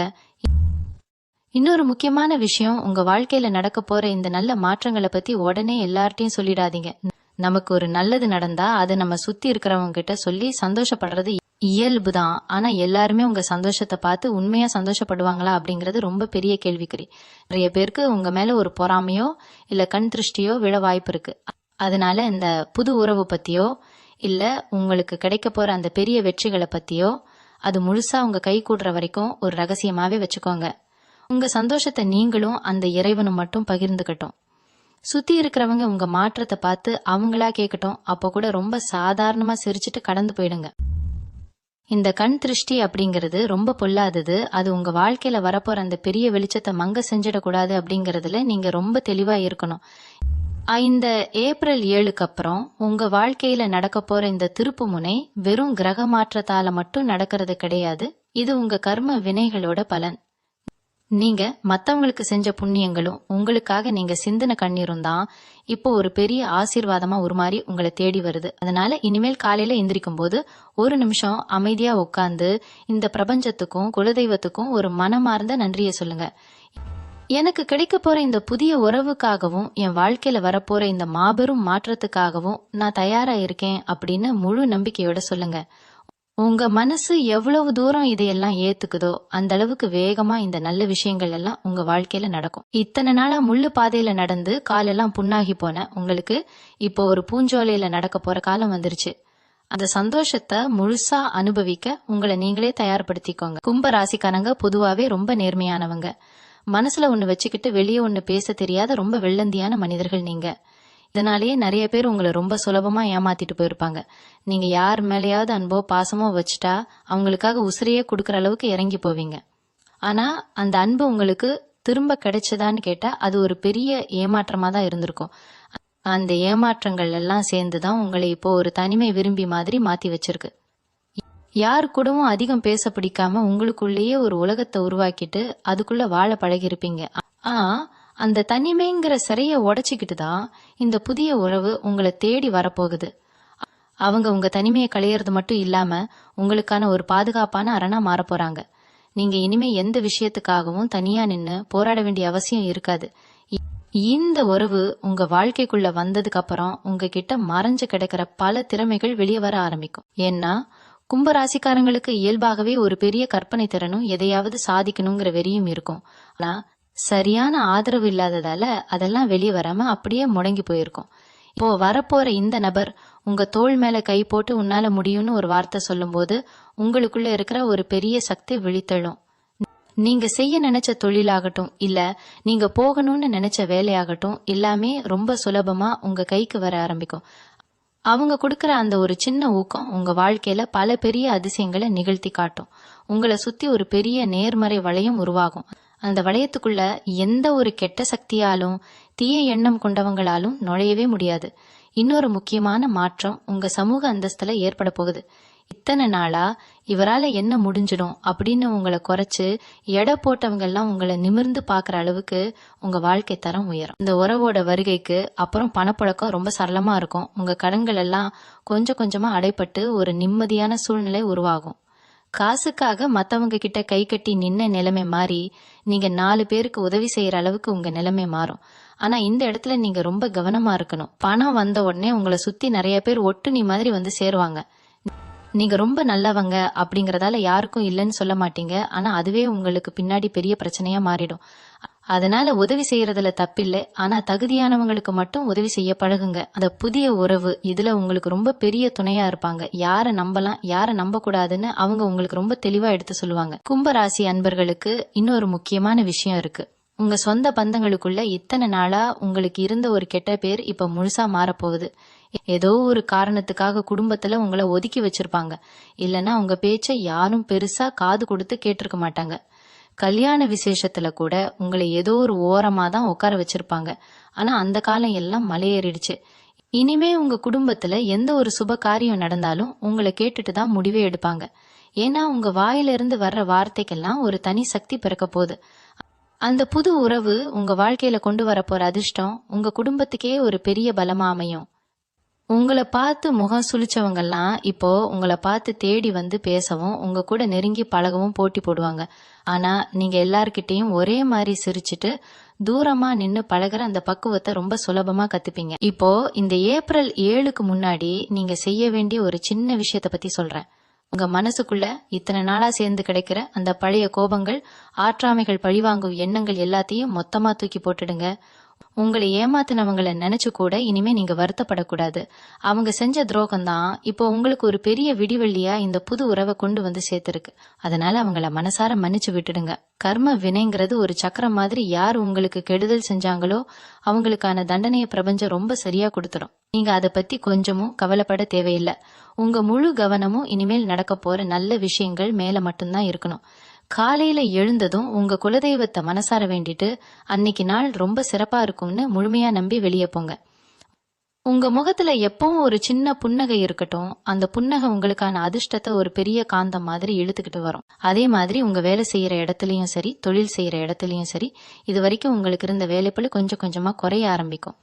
இன்னொரு முக்கியமான விஷயம், உங்க வாழ்க்கையில நடக்க போற இந்த நல்ல மாற்றங்களை பத்தி உடனே எல்லார்ட்டையும் சொல்லிடாதீங்க. நமக்கு ஒரு நல்லது நடந்தா அதை நம்ம சுத்தி இருக்கிறவங்க கிட்ட சொல்லி சந்தோஷப்படுறது இயல்புதான். ஆனா எல்லாருமே உங்க சந்தோஷத்தை பார்த்து உண்மையா சந்தோஷப்படுவாங்களா அப்படிங்கறது ரொம்ப பெரிய கேள்விக்குறி. நிறைய பேருக்கு உங்க மேல ஒரு பொறாமையோ இல்ல கண் திருஷ்டியோ விழ வாய்ப்பு இருக்கு. அதனால இந்த புது உறவு பத்தியோ இல்ல உங்களுக்கு கிடைக்க போற அந்த பெரிய வெற்றிகளை பத்தியோ அது முழுசா உங்க கை கூடுற வரைக்கும் ஒரு ரகசியமாவே வச்சுக்கோங்க. உங்க சந்தோஷத்தை நீங்களும் அந்த இறைவனும் மட்டும் பகிர்ந்துக்கட்டும். சுத்தி இருக்கிறவங்க உங்க மாற்றத்தை பார்த்து அவங்களா கேட்கட்டும். அப்போ கூட ரொம்ப சாதாரணமா சிரிச்சுட்டு கடந்து போயிடுங்க. இந்த கண் திருஷ்டி அப்படிங்கிறது ரொம்ப பொல்லாதது. அது உங்க வாழ்க்கையில வரப்போற அந்த பெரிய வெளிச்சத்தை மங்க செஞ்சிடக்கூடாது அப்படிங்கறதுல நீங்க ரொம்ப தெளிவா இருக்கணும். இந்த ஏப்ரல் 7க்கு அப்புறம் உங்க வாழ்க்கையில நடக்க போற இந்த திருப்பு முனை வெறும் கிரக மாற்றத்தால மட்டும் நடக்கிறது கிடையாது. இது உங்க கர்ம வினைகளோட பலன். நீங்க மத்தவங்களுக்கு செஞ்ச புண்ணியங்களும் உங்களுக்காக நீங்க சிந்தின கண்ணீரும் தான் இப்போ ஒரு பெரிய ஆசீர்வாதமா உருமாறி உங்களை தேடி வருது. அதனால இனிமேல் காலையில எந்திரிக்கும் போது ஒரு நிமிஷம் அமைதியா உட்கார்ந்து இந்த பிரபஞ்சத்துக்கும் குலதெய்வத்துக்கும் ஒரு மனமார்ந்த நன்றியை சொல்லுங்க. எனக்கு கிடைக்க போற இந்த புதிய உறவுக்காகவும் என் வாழ்க்கையில வரப்போற இந்த மாபெரும் மாற்றத்துக்காகவும் நான் தயாரா இருக்கேன் அப்படின்னு முழு நம்பிக்கையோட சொல்லுங்க. உங்க மனசு எவ்வளவு தூரம் இதையெல்லாம் ஏத்துக்குதோ அந்த அளவுக்கு வேகமா இந்த நல்ல விஷயங்கள் எல்லாம் உங்க வாழ்க்கையில நடக்கும். இத்தனை நாளா முள்ளு பாதையில நடந்து காலெல்லாம் புண்ணாகி போன உங்களுக்கு இப்போ ஒரு பூஞ்சோலையில நடக்க போற காலம் வந்துருச்சு. அந்த சந்தோஷத்தை முழுசா அனுபவிக்க உங்களை நீங்களே தயார்படுத்திக்கோங்க. கும்ப ராசிக்காரங்க பொதுவாவே ரொம்ப நேர்மையானவங்க. மனசுல ஒண்ணு வச்சுக்கிட்டு வெளியே ஒண்ணு பேச தெரியாத ரொம்ப வெள்ளந்தியான மனிதர்கள் நீங்க. இதனாலேயே நிறைய பேர் உங்களை ரொம்ப சுலபமா ஏமாத்திட்டு போயிருப்பாங்க. நீங்க யார் மேலேயாவது அன்போ பாசமோ வச்சுட்டா அவங்களுக்காக உசிரையே கொடுக்கற அளவுக்கு இறங்கி போவீங்க. ஆனா அந்த அன்பு உங்களுக்கு திரும்ப கிடைச்சதான்னு கேட்டா அது ஒரு பெரிய ஏமாற்றமா தான் இருந்திருக்கும். அந்த ஏமாற்றங்கள் எல்லாம் சேர்ந்துதான் உங்களை இப்போ ஒரு தனிமை விரும்பி மாதிரி மாத்தி வச்சிருக்கு. யாரு கூடவும் அதிகம் பேச பிடிக்காம உங்களுக்குள்ளேயே ஒரு உலகத்தை உருவாக்கிட்டு அதுக்குள்ள வாழ பழகிருப்பீங்க. அந்த தனிமைங்கிற சிறைய உடைச்சிக்கிட்டு தான் இந்த புதிய உறவு உங்களை தேடி வரப்போகுது. அவங்க உங்க தனிமையை களையறது மட்டும் இல்லாம உங்களுக்கான ஒரு பாதுகாப்பான அரணா மாற போறாங்க. நீங்க இனிமே எந்த விஷயத்துக்காகவும் தனியா நின்னு போராட வேண்டிய அவசியம் இருக்காது. இந்த உறவு உங்க வாழ்க்கைக்குள்ள வந்ததுக்கு அப்புறம் உங்ககிட்ட மறைஞ்சு கிடக்கிற பல திறமைகள் வெளியே வர ஆரம்பிக்கும். ஏன்னா கும்பராசிக்காரங்களுக்கு இயல்பாகவே ஒரு பெரிய கற்பனை திறனும் எதையாவது சாதிக்கணுங்கிற வெறியும் இருக்கும். ஆனா சரியான ஆதரவு இல்லாததால அதெல்லாம் வெளியே வராம அப்படியே முடங்கி போயிருக்கும். இப்போ வரப்போற இந்த நபர் உங்க தோள் மேல கை போட்டு உன்னால முடியும்னு ஒரு வார்த்தை சொல்லும்போது உங்களுக்குள்ள இருக்கிற ஒரு பெரிய சக்தி விழித்தெழும். நீங்க செய்ய நினைச்ச தொழிலாகட்டும் இல்ல நீங்க போகணும்னு நினைச்ச வேலையாகட்டும் எல்லாமே ரொம்ப சுலபமா உங்க கைக்கு வர ஆரம்பிக்கும். அவங்க கொடுக்கற அந்த ஒரு சின்ன ஊக்கம் உங்க வாழ்க்கையில பல பெரிய அதிசயங்களை நிகழ்த்தி காட்டும். உங்களை சுத்தி ஒரு பெரிய நேர்மறை வளையம் உருவாகும். அந்த வளையத்துக்குள்ள எந்த ஒரு கெட்ட சக்தியாலும் தீய எண்ணம் கொண்டவங்களாலும் நுழையவே முடியாது. இன்னொரு முக்கியமான மாற்றம் உங்க சமூக அந்தஸ்துல ஏற்பட போகுது. இத்தனை நாளா இவரால என்ன முடிஞ்சிடும் அப்படின்னு உங்களை குறைச்சு எடை போட்டவங்க எல்லாம் உங்களை நிமிர்ந்து பாக்குற அளவுக்கு உங்க வாழ்க்கை தரம் உயரும். இந்த உறவோட வருகைக்கு அப்புறம் பணப்புழக்கம் ரொம்ப சரளமா இருக்கும். உங்க கடன்கள் எல்லாம் கொஞ்சம் கொஞ்சமா அடைபட்டு ஒரு நிம்மதியான சூழ்நிலை உருவாகும். காசுக்காக மத்தவங்க கிட்ட கை கட்டி நின்ன நிலைமை மாறி நீங்க 4 பேருக்கு உதவி செய்யற அளவுக்கு உங்க நிலைமை மாறும். ஆனா இந்த இடத்துல நீங்க ரொம்ப கவனமா இருக்கணும். பணம் வந்த உடனே உங்களை சுத்தி நிறைய பேர் ஒட்டுணி மாதிரி வந்து சேருவாங்க. நீங்க ரொம்ப நல்லவங்க அப்படிங்கறதால யாருக்கும் இல்லைன்னு சொல்ல மாட்டீங்க. ஆனா அதுவே உங்களுக்கு பின்னாடி பெரிய பிரச்சனையா மாறிடும். அதனால உதவி செய்யறதுல தப்பில்லை. ஆனா தகுதியானவங்களுக்கு மட்டும் உதவி செய்ய பழகுங்க. அந்த புதிய உறவு இதுல உங்களுக்கு ரொம்ப பெரிய துணையா இருப்பாங்க. யார நம்பலாம் யார நம்ப கூடாதுன்னு அவங்க உங்களுக்கு ரொம்ப தெளிவா எடுத்து சொல்லுவாங்க. கும்பராசி அன்பர்களுக்கு இன்னொரு முக்கியமான விஷயம் இருக்கு. உங்க சொந்த பந்தங்களுக்குள்ள இத்தனை நாளா உங்களுக்கு இருந்த ஒரு கெட்ட பேர் இப்ப முழுசா மாறப்போகுது. ஏதோ ஒரு காரணத்துக்காக குடும்பத்துல உங்களை ஒதுக்கி வச்சிருப்பாங்க. இல்லைன்னா உங்க பேச்ச யாரும் பெருசா காது கொடுத்து கேட்டிருக்க மாட்டாங்க. கல்யாண விசேஷத்துல கூட உங்களை ஏதோ ஒரு ஓரமா தான் உட்கார வச்சிருப்பாங்க. ஆனா அந்த காலம் எல்லாம் மலையேறிடுச்சு. இனிமே உங்க குடும்பத்துல எந்த ஒரு சுப காரியம் நடந்தாலும் உங்களை கேட்டுட்டு தான் முடிவே எடுப்பாங்க. ஏன்னா உங்க வாயிலிருந்து வர்ற வார்த்தைக்கெல்லாம் ஒரு தனி சக்தி பிறக்க போகுது. அந்த புது உறவு உங்க வாழ்க்கையில கொண்டு வர போற அதிர்ஷ்டம் உங்க குடும்பத்துக்கே ஒரு பெரிய பலமா அமையும். உங்களை பார்த்து முகம் சுளிச்சவங்கெல்லாம் இப்போ உங்களை பார்த்து தேடி வந்து பேசவும் உங்க கூட நெருங்கி பழகவும் போட்டி போடுவாங்க. ஆனா நீங்க எல்லார்கிட்டையும் ஒரே மாதிரி சிரிச்சிட்டு தூரமா நின்னு பழகுற அந்த பக்குவத்தை ரொம்ப சுலபமா கத்துப்பீங்க. இப்போ இந்த ஏப்ரல் 7க்கு முன்னாடி நீங்க செய்ய வேண்டிய ஒரு சின்ன விஷயத்த பத்தி சொல்றேன். உங்க மனசுக்குள்ள இத்தனை நாளா சேர்ந்து கிடைக்கிற அந்த பழைய கோபங்கள், ஆற்றாமைகள், பழிவாங்கும் எண்ணங்கள் எல்லாத்தையும் மொத்தமா தூக்கி போட்டுடுங்க. உங்களை ஏமாத்தினவங்களை நினைச்சு கூட இனிமே நீங்க வருத்தப்படக்கூடாது. அவங்க செஞ்ச துரோகம் தான் இப்போ உங்களுக்கு ஒரு பெரிய விடிவெள்ளியா இந்த புது உறவை கொண்டு வந்து சேர்த்திருக்கு. அதனால அவங்கள மனசார மன்னிச்சு விட்டுடுங்க. கர்ம வினைங்கிறது ஒரு சக்கரம் மாதிரி. யார் உங்களுக்கு கெடுதல் செஞ்சாங்களோ அவங்களுக்கான தண்டனையை பிரபஞ்சம் ரொம்ப சரியா கொடுத்துரும். நீங்க அதை பத்தி கொஞ்சமும் கவலைப்பட தேவையில்லை. உங்க முழு கவனமும் இனிமேல் நடக்க போற நல்ல விஷயங்கள் மேல மட்டும்தான் இருக்கணும். காலையில எழுந்ததும் உங்க குலதெய்வத்தை மனசார வேண்டிட்டு அன்னைக்கு நாள் ரொம்ப சிறப்பா இருக்கும்னு முழுமையா நம்பி வெளியே போங்க. உங்க முகத்துல எப்பவும் ஒரு சின்ன புன்னகை இருக்கட்டும். அந்த புன்னகை உங்களுக்கான அதிர்ஷ்டத்தை ஒரு பெரிய காந்தம் மாதிரி இழுத்துக்கிட்டு வரும். அதே மாதிரி உங்க வேலை செய்யற இடத்துலயும் சரி, தொழில் செய்யற இடத்துலயும் சரி, இது வரைக்கும் உங்களுக்கு இருந்த வேலைப்பளு கொஞ்சம் கொஞ்சமா குறைய ஆரம்பிக்கும்.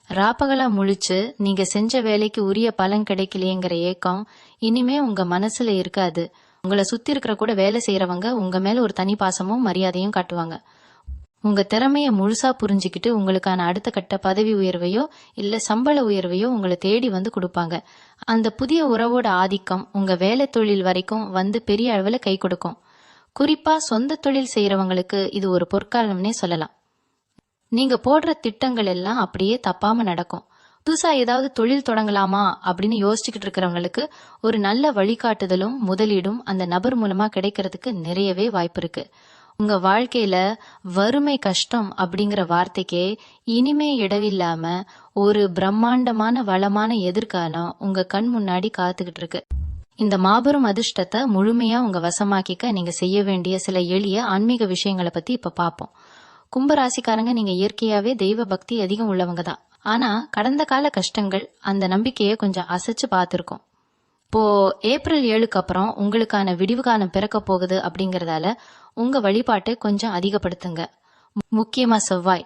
ராப்பகலா முழிச்சு நீங்க செஞ்ச வேலைக்கு உரிய பலன் கிடைக்கலையேங்கிற ஏக்கம் இனிமே உங்க மனசுல இருக்காது. உங்களை சுத்தி இருக்கிற கூட வேலை செய்யறவங்க உங்க மேல ஒரு தனி பாசமும் மரியாதையும் காட்டுவாங்க. உங்க திறமைய முழுசா புரிஞ்சுக்கிட்டு உங்களுக்கான அடுத்த கட்ட பதவி உயர்வையோ இல்ல சம்பள உயர்வையோ உங்களை தேடி வந்து கொடுப்பாங்க. அந்த புதிய உறவோட ஆதிக்கம் உங்க வேலை தொழில் வரைக்கும் வந்து பெரிய அளவுல கை கொடுக்கும். குறிப்பா சொந்த தொழில் செய்யறவங்களுக்கு இது ஒரு பொற்காலம்னே சொல்லலாம். நீங்க போடுற திட்டங்கள் எல்லாம் அப்படியே தப்பாம நடக்கும். புதுசா ஏதாவது தொழில் தொடங்கலாமா அப்படின்னு யோசிச்சுக்கிட்டு இருக்கிறவங்களுக்கு ஒரு நல்ல வழிகாட்டுதலும் முதலீடும் அந்த நபர் மூலமா கிடைக்கிறதுக்கு நிறையவே வாய்ப்பு இருக்கு. உங்க வாழ்க்கையில வறுமை, கஷ்டம் அப்படிங்கிற வார்த்தைக்கே இனிமே இடவில்லாம ஒரு பிரம்மாண்டமான வளமான எதிர்காலம் உங்க கண் முன்னாடி காத்துக்கிட்டு இருக்கு. இந்த மாபெரும் அதிர்ஷ்டத்தை முழுமையா உங்க வசமாக்கிக்க நீங்க செய்ய வேண்டிய சில எளிய ஆன்மீக விஷயங்களை பத்தி இப்ப பாப்போம். கும்பராசிக்காரங்க நீங்க இயற்கையாவே தெய்வ பக்தி அதிகம் உள்ளவங்க தான். ஆனா கடந்த கால கஷ்டங்கள் அந்த நம்பிக்கையை கொஞ்சம் அசைச்சு பார்த்திருக்கோம். இப்போ ஏப்ரல் 7க்கு அப்புறம் உங்களுக்கான விடிவு காலம் பிறக்க போகுது அப்படிங்கறதால உங்க வழிபாட்டை கொஞ்சம் அதிகப்படுத்துங்க. முக்கியமா செவ்வாய்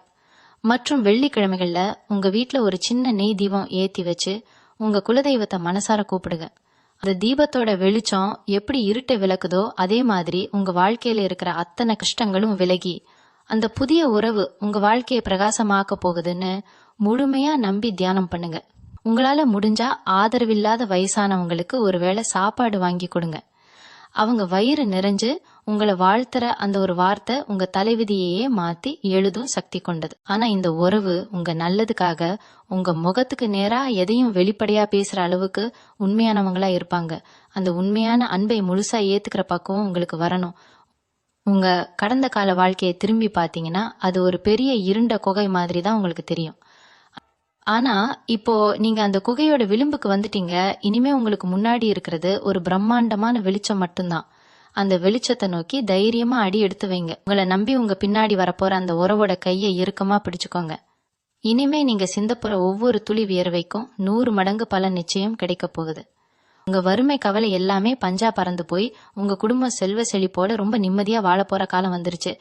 மற்றும் வெள்ளிக்கிழமைகள்ல உங்க வீட்டுல ஒரு சின்ன நெய் தீபம் ஏத்தி வச்சு உங்க குலதெய்வத்தை மனசார கூப்பிடுங்க. அந்த தீபத்தோட வெளிச்சம் எப்படி இருட்டை விளக்குதோ அதே மாதிரி உங்க வாழ்க்கையில இருக்கிற அத்தனை கஷ்டங்களும் விலகி அந்த புதிய உறவு உங்க வாழ்க்கையை பிரகாசமாக்க போகுதுன்னு முழுமையா நம்பி தியானம் பண்ணுங்க. உங்களால முடிஞ்சா ஆதரவில்லாத வயசானவங்களுக்கு ஒருவேளை சாப்பாடு வாங்கி கொடுங்க. அவங்க வயிறு நிறைஞ்சு உங்களை வாழ்த்துற அந்த ஒரு வார்த்தை உங்க தலைவிதியையே மாத்தி எழுதும் சக்தி கொண்டது. ஆனா இந்த உறவு உங்க நல்லதுக்காக உங்க முகத்துக்கு நேரா எதையும் வெளிப்படையா பேசுற அளவுக்கு உண்மையானவங்களா இருப்பாங்க. அந்த உண்மையான அன்பை முழுசா ஏத்துக்கிற பக்குவம் உங்களுக்கு வரணும். உங்க கடந்த கால வாழ்க்கையை திரும்பி பாத்தீங்கன்னா அது ஒரு பெரிய இருண்ட குகை மாதிரி தான் உங்களுக்கு தெரியும். ஆனா இப்போ நீங்க அந்த குகையோட விளிம்புக்கு வந்துட்டீங்க. இனிமே உங்களுக்கு முன்னாடி இருக்கிறது ஒரு பிரம்மாண்டமான வெளிச்சம் மட்டும்தான். அந்த வெளிச்சத்தை நோக்கி தைரியமா அடி எடுத்து வைங்க. உங்களை நம்பி உங்க பின்னாடி வரப்போற அந்த உறவோட கையை இறுக்கமா பிடிச்சுக்கோங்க. இனிமே நீங்க சிந்தப்போற ஒவ்வொரு துளி வியர்வைக்கும் 100 மடங்கு பலன் நிச்சயம் கிடைக்க போகுது. உங்க வறுமை கவலை எல்லாமே பஞ்சா பறந்து போய் உங்க குடும்பம் செல்வ செழிப்போட ரொம்ப நிம்மதியா வாழ போற காலம் வந்துருச்சு.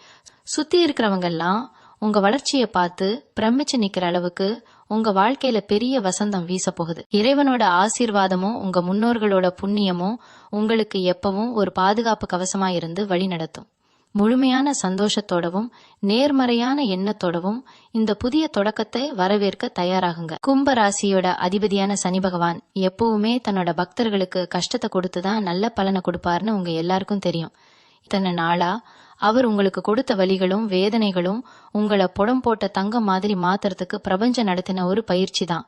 சுத்தி இருக்கிறவங்க எல்லாம் உங்க வளர்ச்சியை பார்த்து பிரமிச்சு நிக்கிற அளவுக்கு உங்க வாழ்க்கையில பெரிய வசந்தம் வீச போகுது. இறைவனோட ஆசீர்வாதமும் உங்க முன்னோர்களோட புண்ணியமும் உங்களுக்கு எப்பவும் ஒரு பாதுகாப்பு கவசமா இருந்து வழி நடத்தும். முழுமையான சந்தோஷத்தோடவும் நேர்மறையான எண்ணத்தோடவும் இந்த புதிய தொடக்கத்தை வரவேற்க தயாராகுங்க. கும்ப ராசியோட அதிபதியான சனி பகவான் எப்பவுமே தன்னோட பக்தர்களுக்கு கஷ்டத்தை கொடுத்துதான் நல்ல பலனை கொடுப்பாருன்னு உங்க எல்லாருக்கும் தெரியும். இத்தனை நாளா அவர் உங்களுக்கு கொடுத்த வலிகளும் வேதனைகளும் உங்களை புடம் போட்ட தங்கம் மாதிரி மாத்துறதுக்கு பிரபஞ்சம் நடத்தின ஒரு பயிற்சி தான்.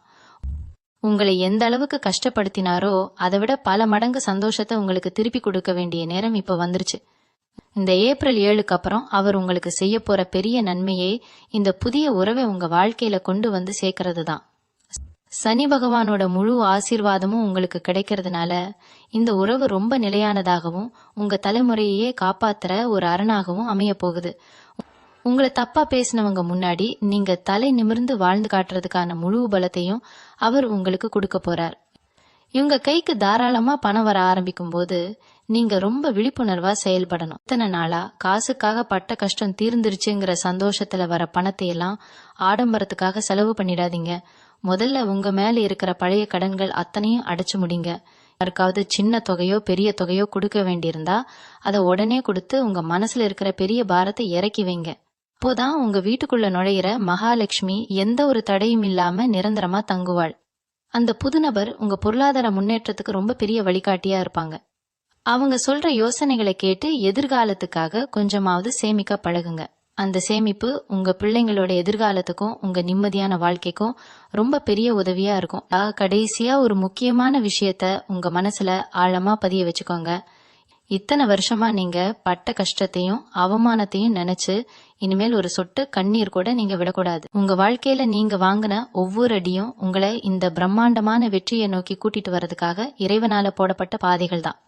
உங்களை எந்த அளவுக்கு கஷ்டப்படுத்தினாரோ அதை விட பல மடங்கு சந்தோஷத்தை உங்களுக்கு திருப்பி கொடுக்க வேண்டிய நேரம் இப்ப வந்துருச்சு. இந்த ஏப்ரல் 7க்கு அப்புறம் அவர் உங்களுக்கு செய்ய போற பெரிய நன்மையே இந்த புதிய உறவை உங்க வாழ்க்கையில கொண்டு வந்து சேர்க்கறது தான். சனி பகவானோட முழு ஆசீர்வாதமும் உங்களுக்கு கிடைக்கிறதுனால இந்த உறவு ரொம்ப நிலையானதாகவும் உங்க தலைமுறையே காப்பாத்துற ஒரு அரணாகவும் அமைய போகுது. உங்களை தப்பா பேசினவங்க முன்னாடி நீங்க தலை நிமிர்ந்து வாழ்ந்து காட்டுறதுக்கான முழு பலத்தையும் அவர் உங்களுக்கு கொடுக்க போறார். இவங்க கைக்கு தாராளமா பணம் வர ஆரம்பிக்கும் போது நீங்க ரொம்ப விழிப்புணர்வா செயல்படணும். இத்தனை நாளா காசுக்காக பட்ட கஷ்டம் தீர்ந்துருச்சுங்கிற சந்தோஷத்துல வர பணத்தை எல்லாம் ஆடம்பரத்துக்காக செலவு பண்ணிடாதீங்க. முதல்ல உங்க மேல இருக்கிற பழைய கடன்கள் அத்தனையும் அடைச்சு முடிங்க. யாருக்காவது சின்ன தொகையோ பெரிய தொகையோ கொடுக்க வேண்டியிருந்தா அதை உடனே கொடுத்து உங்க மனசுல இருக்கிற பெரிய பாரத்தை இறக்கி வைங்க. அப்போதான் உங்க வீட்டுக்குள்ள நுழையிற மகாலட்சுமி எந்த ஒரு தடையும் இல்லாம நிரந்தரமா தங்குவாள். அந்த புது நபர் உங்க பொருளாதார முன்னேற்றத்துக்கு ரொம்ப பெரிய வழிகாட்டியா இருப்பாங்க. அவங்க சொல்ற யோசனைகளை கேட்டு எதிர்காலத்துக்காக கொஞ்சமாவது சேமிக்க பழகுங்க. அந்த சேமிப்பு உங்க பிள்ளைங்களோட எதிர்காலத்துக்கும் உங்க நிம்மதியான வாழ்க்கைக்கும் ரொம்ப பெரிய உதவியா இருக்கும். கடைசியா ஒரு முக்கியமான விஷயத்த உங்க மனசுல ஆழமா பதிய வச்சுக்கோங்க. இத்தனை வருஷமா நீங்க பட்ட கஷ்டத்தையும் அவமானத்தையும் நினைச்சு இனிமேல் ஒரு சொட்டு கண்ணீர் கூட நீங்க விடக்கூடாது. உங்க வாழ்க்கையில நீங்க வாங்கின ஒவ்வொரு அடியும் உங்களை இந்த பிரம்மாண்டமான வெற்றியை நோக்கி கூட்டிட்டு வர்றதுக்காக இறைவனால போடப்பட்ட பாதைகள் தான்.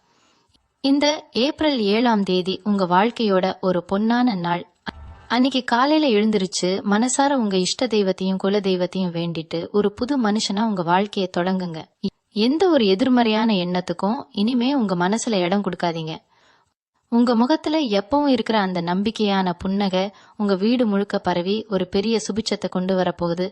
இந்த ஏப்ரல் 7ஆம் தேதி உங்க வாழ்க்கையோட ஒரு பொன்னான நாள். அன்னைக்கு காலையில எழுந்திருச்சு மனசார உங்க இஷ்ட தெய்வத்தையும் குல தெய்வத்தையும் வேண்டிட்டு ஒரு புது மனுஷனா உங்க வாழ்க்கையை தொடங்குங்க. எந்த ஒரு எதிர்மறையான எண்ணத்துக்கும் இனிமே உங்க மனசுல இடம் கொடுக்காதீங்க. உங்க முகத்துல எப்பவும் இருக்கிற அந்த நம்பிக்கையான புன்னகை உங்க வீடு முழுக்க பரவி ஒரு பெரிய சுபிட்சத்தை கொண்டு வரப்போகுது.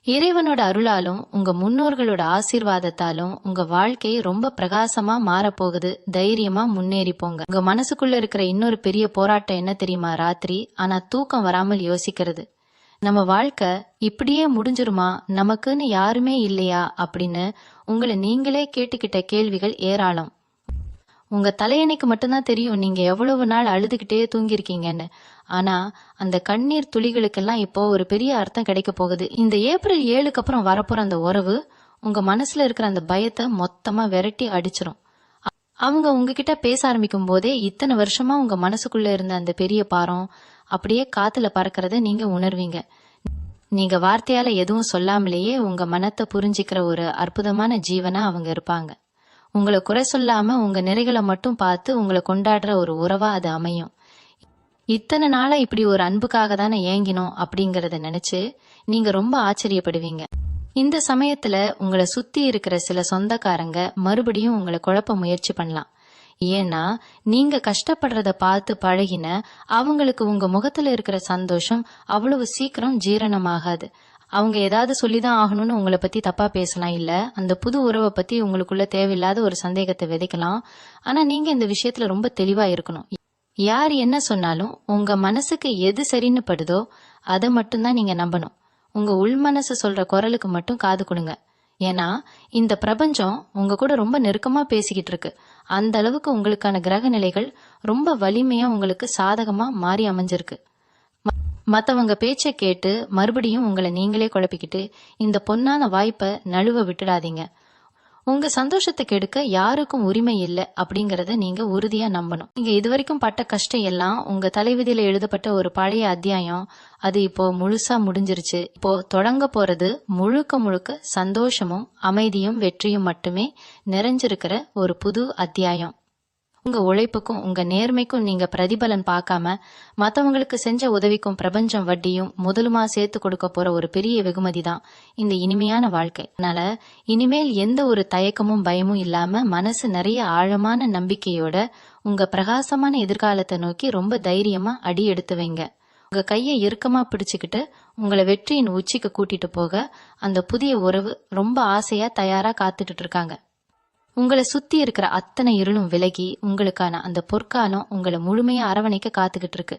இறைவனோட அருளாலும் உங்க முன்னோர்களோட ஆசீர்வாதத்தாலும் உங்க வாழ்க்கை ரொம்ப பிரகாசமா மாறப்போகுது. தைரியமா முன்னேறி போங்க. உங்க மனசுக்குள்ள இருக்கிற இன்னொரு பெரிய போராட்டம் என்ன தெரியுமா? ராத்திரி ஆனா தூக்கம் வராமல் யோசிக்கிறது. நம்ம வாழ்க்கை இப்படியே முடிஞ்சிருமா, நமக்குன்னு யாருமே இல்லையா அப்படின்னு உங்களை நீங்களே கேட்டுக்கிட்ட கேள்விகள் ஏராளம். உங்க தலையணைக்கு மட்டும்தான் தெரியும் நீங்க எவ்வளவு நாள் அழுதுகிட்டே தூங்கிருக்கீங்கன்னு. ஆனா அந்த கண்ணீர் துளிகளுக்கெல்லாம் இப்போ ஒரு பெரிய அர்த்தம் கிடைக்க போகுது. இந்த ஏப்ரல் 7க்கு அப்புறம் வரப்போற அந்த உறவு உங்க மனசுல இருக்கிற அந்த பயத்தை மொத்தமா விரட்டி அடிச்சிரும். அவங்க உங்ககிட்ட பேச ஆரம்பிக்கும் போதே இத்தனை வருஷமா உங்க மனசுக்குள்ள இருந்த அந்த பெரிய பாரம் அப்படியே காத்துல பறக்கிறத நீங்க உணர்வீங்க. நீங்க வார்த்தையால எதுவும் சொல்லாமலேயே உங்க மனத்தை புரிஞ்சிக்கிற ஒரு அற்புதமான ஜீவனா அவங்க இருப்பாங்க. உங்களை குறை சொல்லாம உங்க நிறைகளை மட்டும் பார்த்து உங்களை கொண்டாடுற ஒரு உறவா அது அமையும். இத்தனை நாளா இப்படி ஒரு அன்புக்காக தானே ஏங்கினோம் அப்படிங்கறத நினைச்சு நீங்க ரொம்ப ஆச்சரியப்படுவீங்க. இந்த சமயத்துல உங்களை சுத்தி இருக்கிற சில சொந்தக்காரங்க மறுபடியும் உங்களை குழப்ப முயற்சி பண்ணலாம். ஏன்னா நீங்க கஷ்டப்படுறத பார்த்து பழகின அவங்களுக்கு உங்க முகத்துல இருக்கிற சந்தோஷம் அவ்வளவு சீக்கிரம் ஜீரணமாகாது. அவங்க ஏதாவது சொல்லிதான் ஆகணும்னு உங்களை பத்தி தப்பா பேசலாம், இல்ல அந்த புது உறவை பத்தி உங்களுக்குள்ள தேவையில்லாத ஒரு சந்தேகத்தை விதைக்கலாம். ஆனா நீங்க இந்த விஷயத்துல ரொம்ப தெளிவா இருக்கணும். யார் என்ன சொன்னாலும் உங்க மனசுக்கு எது சரின்னு படுதோ அதை மட்டும்தான் நீங்க நம்பணும். உங்க உள் மனசு சொல்ற குரலுக்கு மட்டும் காது கொடுங்க. ஏன்னா இந்த பிரபஞ்சம் உங்க கூட ரொம்ப நெருக்கமா பேசிக்கிட்டு இருக்கு. அந்த அளவுக்கு உங்களுக்கான கிரக நிலைகள் ரொம்ப வலிமையா உங்களுக்கு சாதகமா மாறி அமைஞ்சிருக்கு. மத்தவங்க பேச்சை கேட்டு மறுபடியும் உங்களை நீங்களே குழப்பிக்கிட்டு இந்த பொன்னான வாய்ப்பை நழுவ விட்டுடாதீங்க. உங்க சந்தோஷத்தை கெடுக்க யாருக்கும் உரிமை இல்லை அப்படிங்கறத நீங்க உறுதியா நம்பணும். நீங்க இதுவரைக்கும் பட்ட கஷ்டம் எல்லாம் உங்க தலைவிதியில எழுதப்பட்ட ஒரு பழைய அத்தியாயம். அது இப்போ முழுசா முடிஞ்சிருச்சு. இப்போ தொடங்க போறது முழுக்க முழுக்க சந்தோஷமும் அமைதியும் வெற்றியும் மட்டுமே நிறைஞ்சிருக்கிற ஒரு புது அத்தியாயம். உங்க உழைப்புக்கும் உங்க நேர்மைக்கும் நீங்க பிரதிபலன் பார்க்காம மத்தவங்களுக்கு செஞ்ச உதவிக்கும் பிரபஞ்சம் வட்டியும் முதலுமா சேர்த்து கொடுக்க போற ஒரு பெரிய வெகுமதி தான் இந்த இனிமையான வாழ்க்கை. அதனால இனிமேல் எந்த ஒரு தயக்கமும் பயமும் இல்லாம மனசு நிறைய ஆழமான நம்பிக்கையோட உங்க பிரகாசமான எதிர்காலத்தை நோக்கி ரொம்ப தைரியமா அடி எடுத்து வைங்க. உங்க கையை இறுக்கமா பிடிச்சுக்கிட்டு உங்களை வெற்றியின் உச்சிக்கு கூட்டிட்டு போக அந்த புதிய உறவு ரொம்ப ஆசையா தயாரா காத்துட்டு இருக்காங்க. உங்களை சுத்தி இருக்கிற அத்தனை இருளும் விலகி உங்களுக்கான அந்த பொற்காலம் உங்களை முழுமையா அரவணைக்க காத்துக்கிட்டு இருக்கு.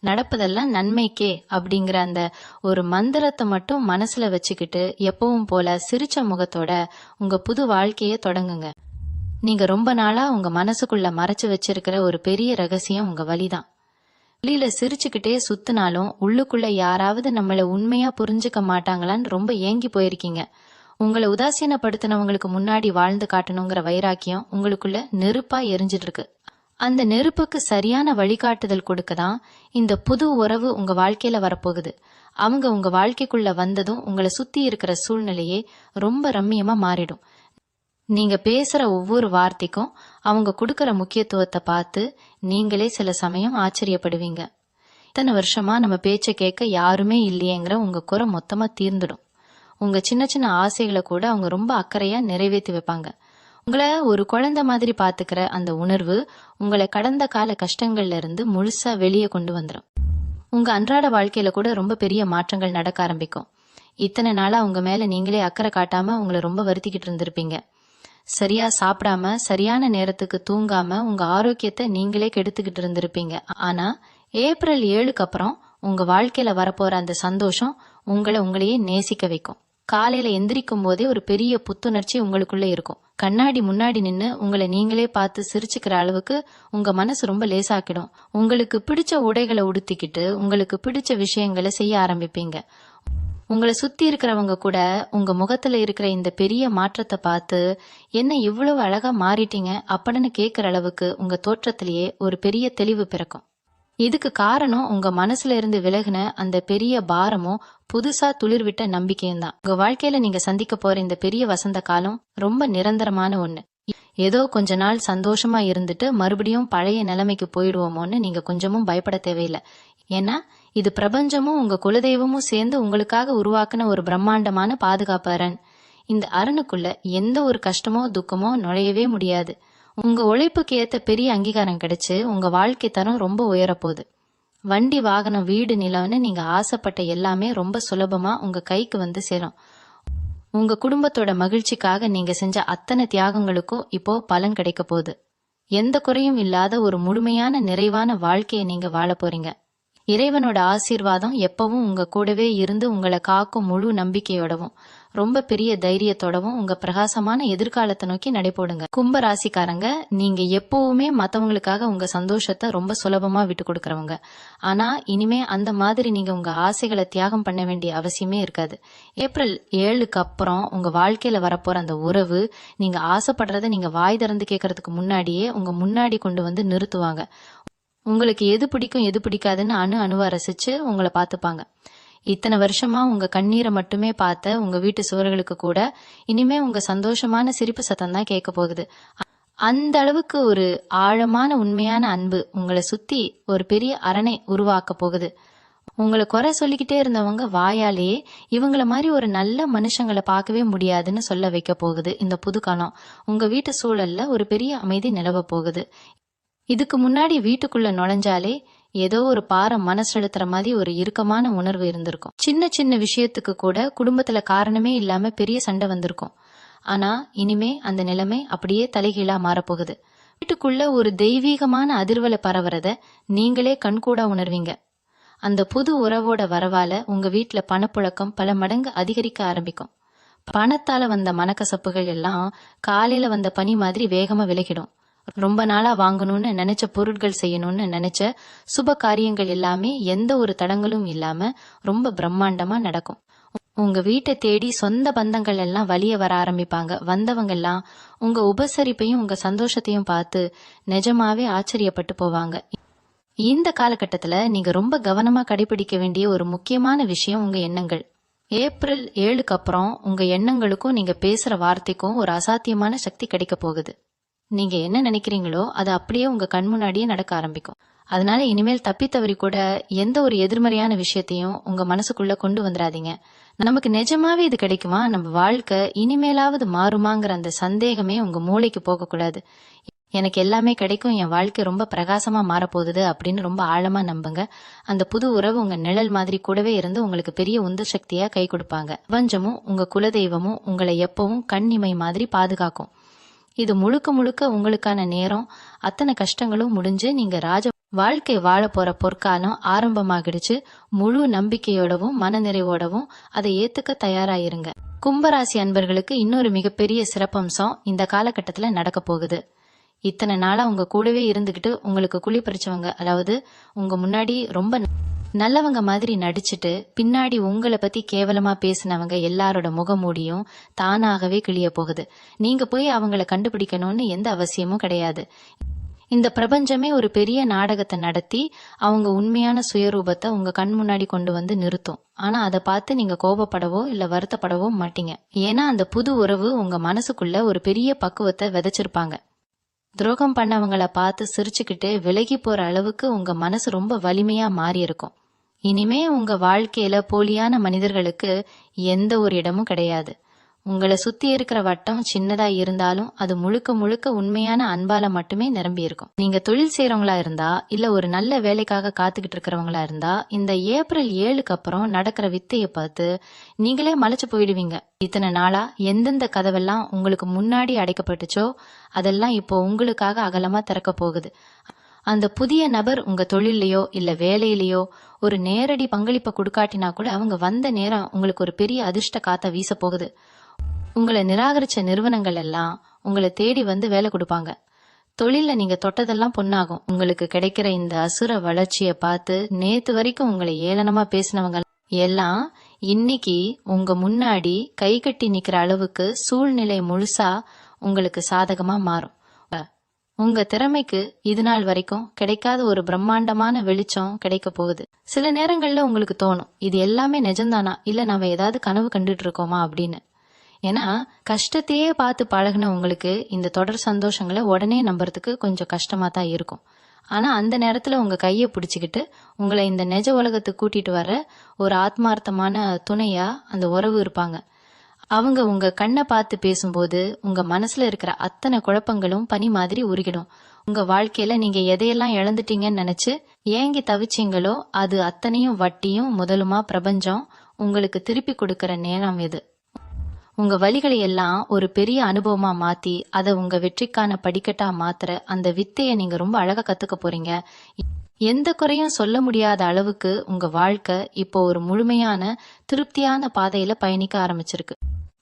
நடப்பதெல்லாம் நன்மைக்கே அப்படிங்கிற அந்த ஒரு மந்திரத்தை மட்டும் மனசுல வச்சுக்கிட்டு எப்பவும் போல சிரிச்ச முகத்தோட உங்க புது வாழ்க்கைய தொடங்குங்க. நீங்க ரொம்ப நாளா உங்க மனசுக்குள்ள மறைச்சு வச்சிருக்கிற ஒரு பெரிய ரகசியம் உங்க வலிதான். வெளியில சிரிச்சுக்கிட்டே சுத்தினாலும் உள்ளுக்குள்ள யாராவது நம்மள உண்மையா புரிஞ்சுக்க மாட்டாங்களான்னு ரொம்ப ஏங்கி போயிருக்கீங்க. உங்களை உதாசீனப்படுத்தினவங்களுக்கு முன்னாடி வாழ்ந்து காட்டணுங்கிற வைராக்கியம் உங்களுக்குள்ள நெருப்பா எரிஞ்சிட்டு இருக்கு. அந்த நெருப்புக்கு சரியான வழிகாட்டுதல் கொடுக்கதான் இந்த புது உறவு உங்க வாழ்க்கையில வரப்போகுது. அவங்க உங்க வாழ்க்கைக்குள்ள வந்ததும் உங்களை சுத்தி இருக்கிற சூழ்நிலையே ரொம்ப ரம்மியமா மாறிடும். நீங்க பேசுற ஒவ்வொரு வார்த்தைக்கும் அவங்க கொடுக்கற முக்கியத்துவத்தை பார்த்து நீங்களே சில சமயம் ஆச்சரியப்படுவீங்க. இத்தனை வருஷமா நம்ம பேச்சை கேட்க யாருமே இல்லையேங்கிற உங்க குறை மொத்தமா தீர்ந்துடும். உங்க சின்ன சின்ன ஆசைகளை கூட அவங்க ரொம்ப அக்கறையா நிறைவேற்றி வைப்பாங்க. உங்களை ஒரு குழந்தை மாதிரி பாத்துக்கிற அந்த உணர்வு உங்களை கடந்த கால கஷ்டங்கள்ல இருந்து முழுசா வெளியே கொண்டு வந்துடும். உங்க அன்றாட வாழ்க்கையில கூட ரொம்ப பெரிய மாற்றங்கள் நடக்க ஆரம்பிக்கும். இத்தனை நாளா உங்க மேல நீங்களே அக்கறை காட்டாம உங்களை ரொம்ப வருத்திக்கிட்டு இருந்திருப்பீங்க. சரியா சாப்பிடாம சரியான நேரத்துக்கு தூங்காம உங்க ஆரோக்கியத்தை நீங்களே கெடுத்துக்கிட்டு இருந்திருப்பீங்க. ஆனா ஏப்ரல் 7க்கு அப்புறம் உங்க வாழ்க்கையில வரப்போற அந்த சந்தோஷம் உங்களையே நேசிக்க வைக்கும். காலையில எந்திரிக்கும் போதே ஒரு பெரிய புத்துணர்ச்சி உங்களுக்குள்ள இருக்கும். கண்ணாடி முன்னாடி நின்னு உங்களை நீங்களே பார்த்து சிரிச்சுக்கிற அளவுக்கு உங்க மனசு ரொம்ப லேசாக்கிடும். உங்களுக்கு பிடிச்ச உடைகளை உடுத்திக்கிட்டு உங்களுக்கு பிடிச்ச விஷயங்களை செய்ய ஆரம்பிப்பீங்க. உங்களை சுத்தி இருக்கிறவங்க கூட உங்க முகத்துல இருக்கிற இந்த பெரிய மாற்றத்தை பார்த்து என்ன இவ்வளவு அழகா மாறிட்டீங்க அப்படின்னு கேட்கிற அளவுக்கு உங்க தோற்றத்திலேயே ஒரு பெரிய தெளிவு பிறக்கும். இதுக்கு காரணம் உங்க மனசுல இருந்து விலகின அந்த பெரிய பாரமும் புதுசா துளிர்விட்ட நம்பிக்கையும் தான். உங்க வாழ்க்கையில நீங்க சந்திக்க போற இந்த பெரிய வசந்த காலம் ரொம்ப நிரந்தரமான ஒண்ணு. ஏதோ கொஞ்ச நாள் சந்தோஷமா இருந்துட்டு மறுபடியும் பழைய நிலைமைக்கு போயிடுவோமோன்னு நீங்க கொஞ்சமும் பயப்பட தேவையில்லை. ஏன்னா இது பிரபஞ்சமும் உங்க குலதெய்வமும் சேர்ந்து உங்களுக்காக உருவாக்குன ஒரு பிரம்மாண்டமான பாதுகாப்பு அரண். இந்த அரணுக்குள்ள எந்த ஒரு கஷ்டமோ துக்கமோ நுழையவே முடியாது. உங்க உழைப்புக்கு ஏத்த பெரிய அங்கீகாரம் கிடைச்சு உங்க வாழ்க்கை தரம் ரொம்ப உயரப்போகுது. வண்டி வாகனம் வீடு நிலம்னு நீங்க ஆசைப்பட்ட எல்லாமே ரொம்ப சுலபமா உங்க கைக்கு வந்து சேரும். உங்க குடும்பத்தோட மகிழ்ச்சிக்காக நீங்க செஞ்ச அத்தனை தியாகங்களுக்கும் இப்போ பலன் கிடைக்க போகுது. எந்த குறையும் இல்லாத ஒரு முழுமையான நிறைவான வாழ்க்கையை நீங்க வாழ போறீங்க. இறைவனோட ஆசீர்வாதம் எப்பவும் உங்க கூடவே இருந்து உங்களை காக்கும் முழு நம்பிக்கையோடவும் ரொம்ப பெரிய தைரியத்தோடவும் உங்க பிரகாசமான எதிர்காலத்தை நோக்கி நடைபோடுங்க. கும்ப ராசிக்காரங்க, நீங்க எப்பவுமே மத்தவங்களுக்காக உங்க சந்தோஷத்தை ரொம்ப சுலபமா விட்டு கொடுக்கறவங்க. ஆனா இனிமே அந்த மாதிரி நீங்க உங்க ஆசைகளை தியாகம் பண்ண வேண்டிய அவசியமே இருக்காது. ஏப்ரல் 7க்கு அப்புறம் உங்க வாழ்க்கையில வரப்போற அந்த உறவு நீங்க ஆசைப்படுறத நீங்க வாய் திறந்து கேட்கறதுக்கு முன்னாடியே உங்க முன்னாடி கொண்டு வந்து நிறுத்துவாங்க. உங்களுக்கு எது பிடிக்கும் எது பிடிக்காதுன்னு அணுவா ரசிச்சு உங்களை பார்த்துப்பாங்க. இத்தனை வருஷமா உங்க கண்ணீரை மட்டுமே பார்த்த உங்க வீட்டு சுவர்களுக்கு கூட இனிமே உங்க சந்தோஷமான சிரிப்பு சத்தம் தான் கேட்க போகுது. அந்த அளவுக்கு ஒரு ஆழமான உண்மையான அன்பு உங்களை சுத்தி ஒரு பெரிய அரணை உருவாக்க போகுது. உங்களை குறை சொல்லிக்கிட்டே இருந்தவங்க வாயாலேயே இவங்கள மாதிரி ஒரு நல்ல மனுஷங்களை பார்க்கவே முடியாதுன்னு சொல்ல வைக்க போகுது இந்த புது காலம். உங்க வீட்டு சூழல்ல ஒரு பெரிய அமைதி நிலவ போகுது. இதுக்கு முன்னாடி வீட்டுக்குள்ள நுழைஞ்சாலே ஏதோ ஒரு பாரம் மனசு செலுத்துற மாதிரி ஒரு இறுக்கமான உணர்வு இருந்திருக்கும். சின்ன சின்ன விஷயத்துக்கு கூட குடும்பத்துல காரணமே இல்லாம பெரிய சண்டை வந்திருக்கும். ஆனா இனிமே அந்த நிலைமை அப்படியே தலைகீழா மாறப்போகுது. வீட்டுக்குள்ள ஒரு தெய்வீகமான அதிர்வலை பரவறத நீங்களே கண்கூடா உணர்வீங்க. அந்த புது உறவோட வரவால உங்க வீட்டுல பணப்புழக்கம் பல மடங்கு அதிகரிக்க ஆரம்பிக்கும். பணத்தால வந்த மனக்கசப்புகள் எல்லாம் காலையில வந்த பனி மாதிரி வேகமா விலகிடும். ரொம்ப நாளா வாங்கணும்னு நினைச்ச பொருட்கள், செய்யணும்னு நினைச்ச சுப காரியங்கள் எல்லாமே எந்த ஒரு தடங்களும் இல்லாம ரொம்ப பிரம்மாண்டமா நடக்கும். உங்க வீட்டை தேடி சொந்த பந்தங்கள் எல்லாம் வலிய வர ஆரம்பிப்பாங்க. வந்தவங்க எல்லாம் உங்க உபசரிப்பையும் உங்க சந்தோஷத்தையும் பார்த்து நிஜமாவே ஆச்சரியப்பட்டு போவாங்க. இந்த காலகட்டத்துல நீங்க ரொம்ப கவனமா கடைபிடிக்க வேண்டிய ஒரு முக்கியமான விஷயம் உங்க எண்ணங்கள். ஏப்ரல் 7க்கு அப்புறம் உங்க எண்ணங்களுக்கும் நீங்க பேசுற வார்த்தைக்கும் ஒரு அசாத்தியமான சக்தி கிடைக்க போகுது. நீங்க என்ன நினைக்கிறீங்களோ அது அப்படியே உங்க கண் முன்னாடியே நடக்க ஆரம்பிக்கும். அதனால இனிமேல் தப்பி தவறி கூட எந்த ஒரு எதிர்மறையான விஷயத்தையும் உங்க மனசுக்குள்ள கொண்டு வந்துடாதீங்க. நமக்கு நிஜமாவே இது கிடைக்குமா, நம்ம வாழ்க்கை இனிமேலாவது மாறுமாங்கிற அந்த சந்தேகமே உங்க மூளைக்கு போக கூடாது. எனக்கு எல்லாமே கிடைக்கும், என் வாழ்க்கை ரொம்ப பிரகாசமா மாறப்போகுது அப்படின்னு ரொம்ப ஆழமா நம்புங்க. அந்த புது உறவு உங்க நிழல் மாதிரி கூடவே இருந்து உங்களுக்கு பெரிய உந்து சக்தியா கை கொடுப்பாங்க. பிரபஞ்சமும் உங்க குலதெய்வமும் உங்களை எப்பவும் கண்ணிமை மாதிரி பாதுகாக்கும். இது முழுக்க முழுக்க உங்களுக்கான நேரம். அத்தனை கஷ்டங்களும் முடிஞ்சு நீங்க ராஜ வாழ்க்கை வாழ போற பொற்காலம் ஆரம்பமாகிடுச்சு. முழு நம்பிக்கையோடவும் மனநிறைவோடவும் அதை ஏத்துக்க தயாராயிருங்க. கும்பராசி அன்பர்களுக்கு இன்னொரு மிகப்பெரிய சிறப்பம்சம் இந்த காலகட்டத்துல நடக்க போகுது. இத்தனை நாளா உங்க கூடவே இருந்துகிட்டு உங்களுக்கு குழி பறிச்சவங்க, அதாவது உங்க முன்னாடி ரொம்ப நல்லவங்க மாதிரி நடிச்சுட்டு பின்னாடி உங்களை பத்தி கேவலமா பேசினவங்க எல்லாரோட முகமூடியும் தானாகவே கிளிய போகுது. நீங்க போய் அவங்கள கண்டுபிடிக்கணும்னு எந்த அவசியமும் கிடையாது. இந்த பிரபஞ்சமே ஒரு பெரிய நாடகத்தை நடத்தி அவங்க உண்மையான சுயரூபத்தை உங்க கண் முன்னாடி கொண்டு வந்து நிறுத்தும். ஆனா அதை பார்த்து நீங்க கோபப்படவோ இல்ல வருத்தப்படவோ மாட்டீங்க. ஏன்னா அந்த புது உறவு உங்க மனசுக்குள்ள ஒரு பெரிய பக்குவத்தை விதைச்சிருப்பாங்க. துரோகம் பண்ணவங்களை பார்த்து சிரிச்சுக்கிட்டு விலகி போற அளவுக்கு உங்க மனசு ரொம்ப வலிமையா மாறி இருக்கும். இனிமே உங்க வாழ்க்கையில போலியான மனிதர்களுக்கு எந்த ஒரு இடமும் கிடையாது. உங்களை சுத்தி இருக்கிற வட்டம் சின்னதா இருந்தாலும் அது முழுக்க முழுக்க உண்மையான அன்பால மட்டுமே நிரம்பி இருக்கும். நீங்க தொழில் செய்யறவங்களா இருந்தா இல்ல ஒரு நல்ல வேலைக்காக காத்துக்கிட்டு இருக்கிறவங்களா இருந்தா இந்த ஏப்ரல் 7க்கு அப்புறம் நடக்கிற வித்தையை பார்த்து நீங்களே மலைச்சு போயிடுவீங்க. இத்தனை நாளா எந்தெந்த கதவெல்லாம் உங்களுக்கு முன்னாடி அடைக்கப்பட்டுச்சோ அதெல்லாம் இப்போ உங்களுக்காக அகலமா திறக்க போகுது. அந்த புதிய நபர் உங்க தொழிலையோ இல்ல வேலையிலயோ ஒரு நேரடி பங்களிப்பை கொடுக்காட்டினா கூட அவங்க வந்த நேரம் உங்களுக்கு ஒரு பெரிய அதிர்ஷ்ட காத்த வீச போகுது. உங்களை நிராகரிச்ச நிறுவனங்கள் எல்லாம் உங்களை தேடி வந்து வேலை கொடுப்பாங்க. தொழில நீங்க தொட்டதெல்லாம் பொண்ணாகும். உங்களுக்கு கிடைக்கிற இந்த அசுர வளர்ச்சியை பார்த்து நேத்து வரைக்கும் உங்களை ஏளனமா பேசினவங்க எல்லாம் இன்னைக்கு உங்க முன்னாடி கை கட்டி நிக்கிற அளவுக்கு சூழ்நிலை முழுசா உங்களுக்கு சாதகமா மாறும். உங்க திறமைக்கு இது நாள் வரைக்கும் கிடைக்காத ஒரு பிரம்மாண்டமான வெளிச்சம் கிடைக்க போகுது. சில நேரங்கள்ல உங்களுக்கு தோணும், இது எல்லாமே நிஜம்தானா, இல்ல நாம ஏதாவது கனவு கண்டுட்டு இருக்கோமா அப்படின்னு. ஏன்னா கஷ்டத்தையே பார்த்து பழகின உங்களுக்கு இந்த தொடர் சந்தோஷங்களை உடனே நம்புறதுக்கு கொஞ்சம் கஷ்டமா தான் இருக்கும். ஆனா அந்த நேரத்துல உங்க கையை பிடிச்சுக்கிட்டு உங்களை இந்த நிஜ உலகத்துக்கு கூட்டிட்டு வர ஒரு ஆத்மார்த்தமான துணையா அந்த உறவு இருப்பாங்க. அவங்க உங்க கண்ணை பார்த்து பேசும்போது உங்க மனசுல இருக்கிற அத்தனை குழப்பங்களும் பனி மாதிரி உருகிடும். உங்க வாழ்க்கையில நீங்க எதையெல்லாம் இழந்துட்டீங்கன்னு நினைச்சு ஏங்கி தவிச்சீங்களோ அது அத்தனையும் வட்டியும் முதலுமா பிரபஞ்சம் உங்களுக்கு திருப்பி கொடுக்கற நேரம் இது. உங்க வலிகளை எல்லாம் ஒரு பெரிய அனுபவமா மாத்தி அதை உங்க வெற்றிக்கான படிக்கட்டா மாத்துற அந்த வித்தைய நீங்க ரொம்ப அழகா கத்துக்க போறீங்க. எந்த குறையும் சொல்ல முடியாத அளவுக்கு உங்க வாழ்க்கை இப்போ ஒரு முழுமையான திருப்தியான பாதையில பயணிக்க ஆரம்பிச்சிருக்கு.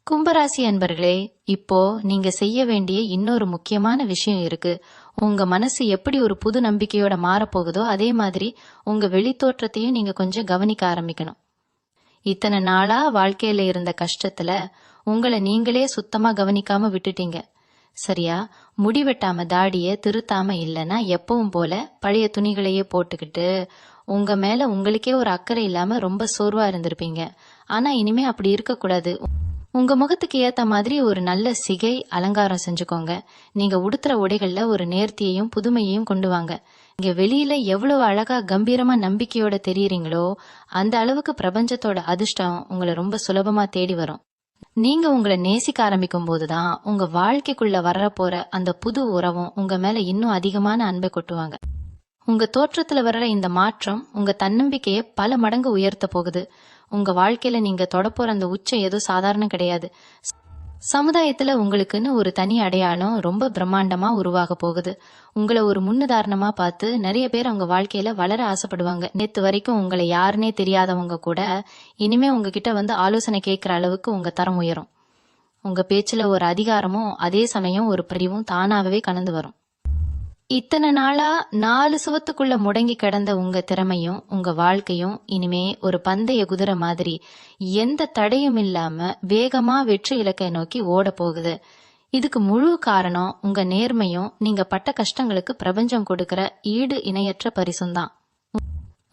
கும்பராசி அன்பர்களே, இப்போ நீங்க செய்ய வேண்டிய இன்னொரு முக்கியமான விஷயம் இருக்கு. உங்க மனசு எப்படி ஒரு புது நம்பிக்கையோட மாறப்போகுதோ அதே மாதிரி உங்க வெளித்தோற்றத்தையும் நீங்க கொஞ்சம் கவனிக்க ஆரம்பிக்கணும். இத்தனை நாளா வாழ்க்கையில இருந்த கஷ்டத்துல உங்களை நீங்களே சுத்தமா கவனிக்காம விட்டுட்டீங்க. சரியா? முடி வெட்டாம தாடிய திருத்தாம இல்லைன்னா எப்பவும் போல பழைய துணிகளையே போட்டுக்கிட்டு உங்க மேல உங்களுக்கே ஒரு அக்கறை இல்லாம ரொம்ப சோர்வா இருந்திருப்பீங்க. ஆனா இனிமே அப்படி இருக்கக்கூடாது. உங்க முகத்துக்கு ஏத்த மாதிரி ஒரு நல்ல சிகை அலங்காரம் செஞ்சுக்கோங்க. நீங்க உடுத்துற உடைகள்ல ஒரு நேர்த்தியையும் புதுமையையும் கொண்டு வாங்க. இங்க வெளியில எவ்வளவு அழகா கம்பீரமா நம்பிக்கையோட தெரியுறீங்களோ அந்த அளவுக்கு பிரபஞ்சத்தோட அதிர்ஷ்டம் உங்களை ரொம்ப சுலபமா தேடி வரும். நீங்க உங்களை நேசிக்க ஆரம்பிக்கும் போதுதான் உங்க வாழ்க்கைக்குள்ள வர போற அந்த புது உறவும் உங்க மேல இன்னும் அதிகமான அன்பை கொட்டுவாங்க. உங்க தோற்றத்துல வர்ற இந்த மாற்றம் உங்க தன்னம்பிக்கையை பல மடங்கு உயர்த்த போகுது. உங்க வாழ்க்கையில நீங்க தொடப்போற அந்த உச்சம் ஏதோ சாதாரணம் கிடையாது. சமுதாயத்துல உங்களுக்குன்னு ஒரு தனி அடையாளம் ரொம்ப பிரம்மாண்டமா உருவாக போகுது. உங்களை ஒரு முன்னுதாரணமா பார்த்து நிறைய பேர் அவங்க வாழ்க்கையில வளர ஆசைப்படுவாங்க. நேத்து வரைக்கும் உங்களை யாருன்னே தெரியாதவங்க கூட இனிமே உங்ககிட்ட வந்து ஆலோசனை கேட்கிற அளவுக்கு உங்க தரம் உயரும். உங்க பேச்சுல ஒரு அதிகாரமும் அதே சமயம் ஒரு பிரிவும் தானாகவே கலந்து வரும். இத்தனை நாளா 4 சுவத்துக்குள்ள முடங்கி கிடந்த உங்க திறமையும் உங்க வாழ்க்கையும் இனிமே ஒரு பந்தய குதிரை மாதிரி எந்த தடையும் இல்லாம வேகமா வெற்றி இலக்கை நோக்கி ஓட போகுது. இதுக்கு முழு காரணம் உங்க நேர்மையும் நீங்க பட்ட கஷ்டங்களுக்கு பிரபஞ்சம் கொடுக்கிற ஈடு இணையற்ற பரிசும்தான்.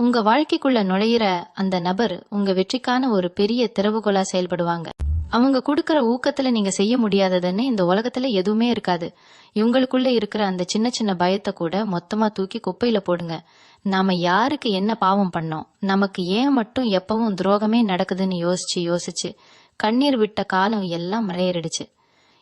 உங்க வாழ்க்கைக்குள்ள நுழையிற அந்த நபர் உங்க வெற்றிக்கான ஒரு பெரிய திறவுகோலா செயல்படுவாங்க. அவங்க கொடுக்கற ஊக்கத்துல நீங்க செய்ய முடியாததுன்னு இந்த உலகத்துல எதுவுமே இருக்காது. இவங்களுக்குள்ள இருக்கிற அந்த சின்ன சின்ன பயத்தை கூட மொத்தமா தூக்கி குப்பையில போடுங்க. நாம யாருக்கு என்ன பாவம் பண்ணோம், நமக்கு ஏன் மட்டும் எப்பவும் துரோகமே நடக்குதுன்னு யோசிச்சு யோசிச்சு கண்ணீர் விட்ட காலம் எல்லாம் மறையறிடுச்சு.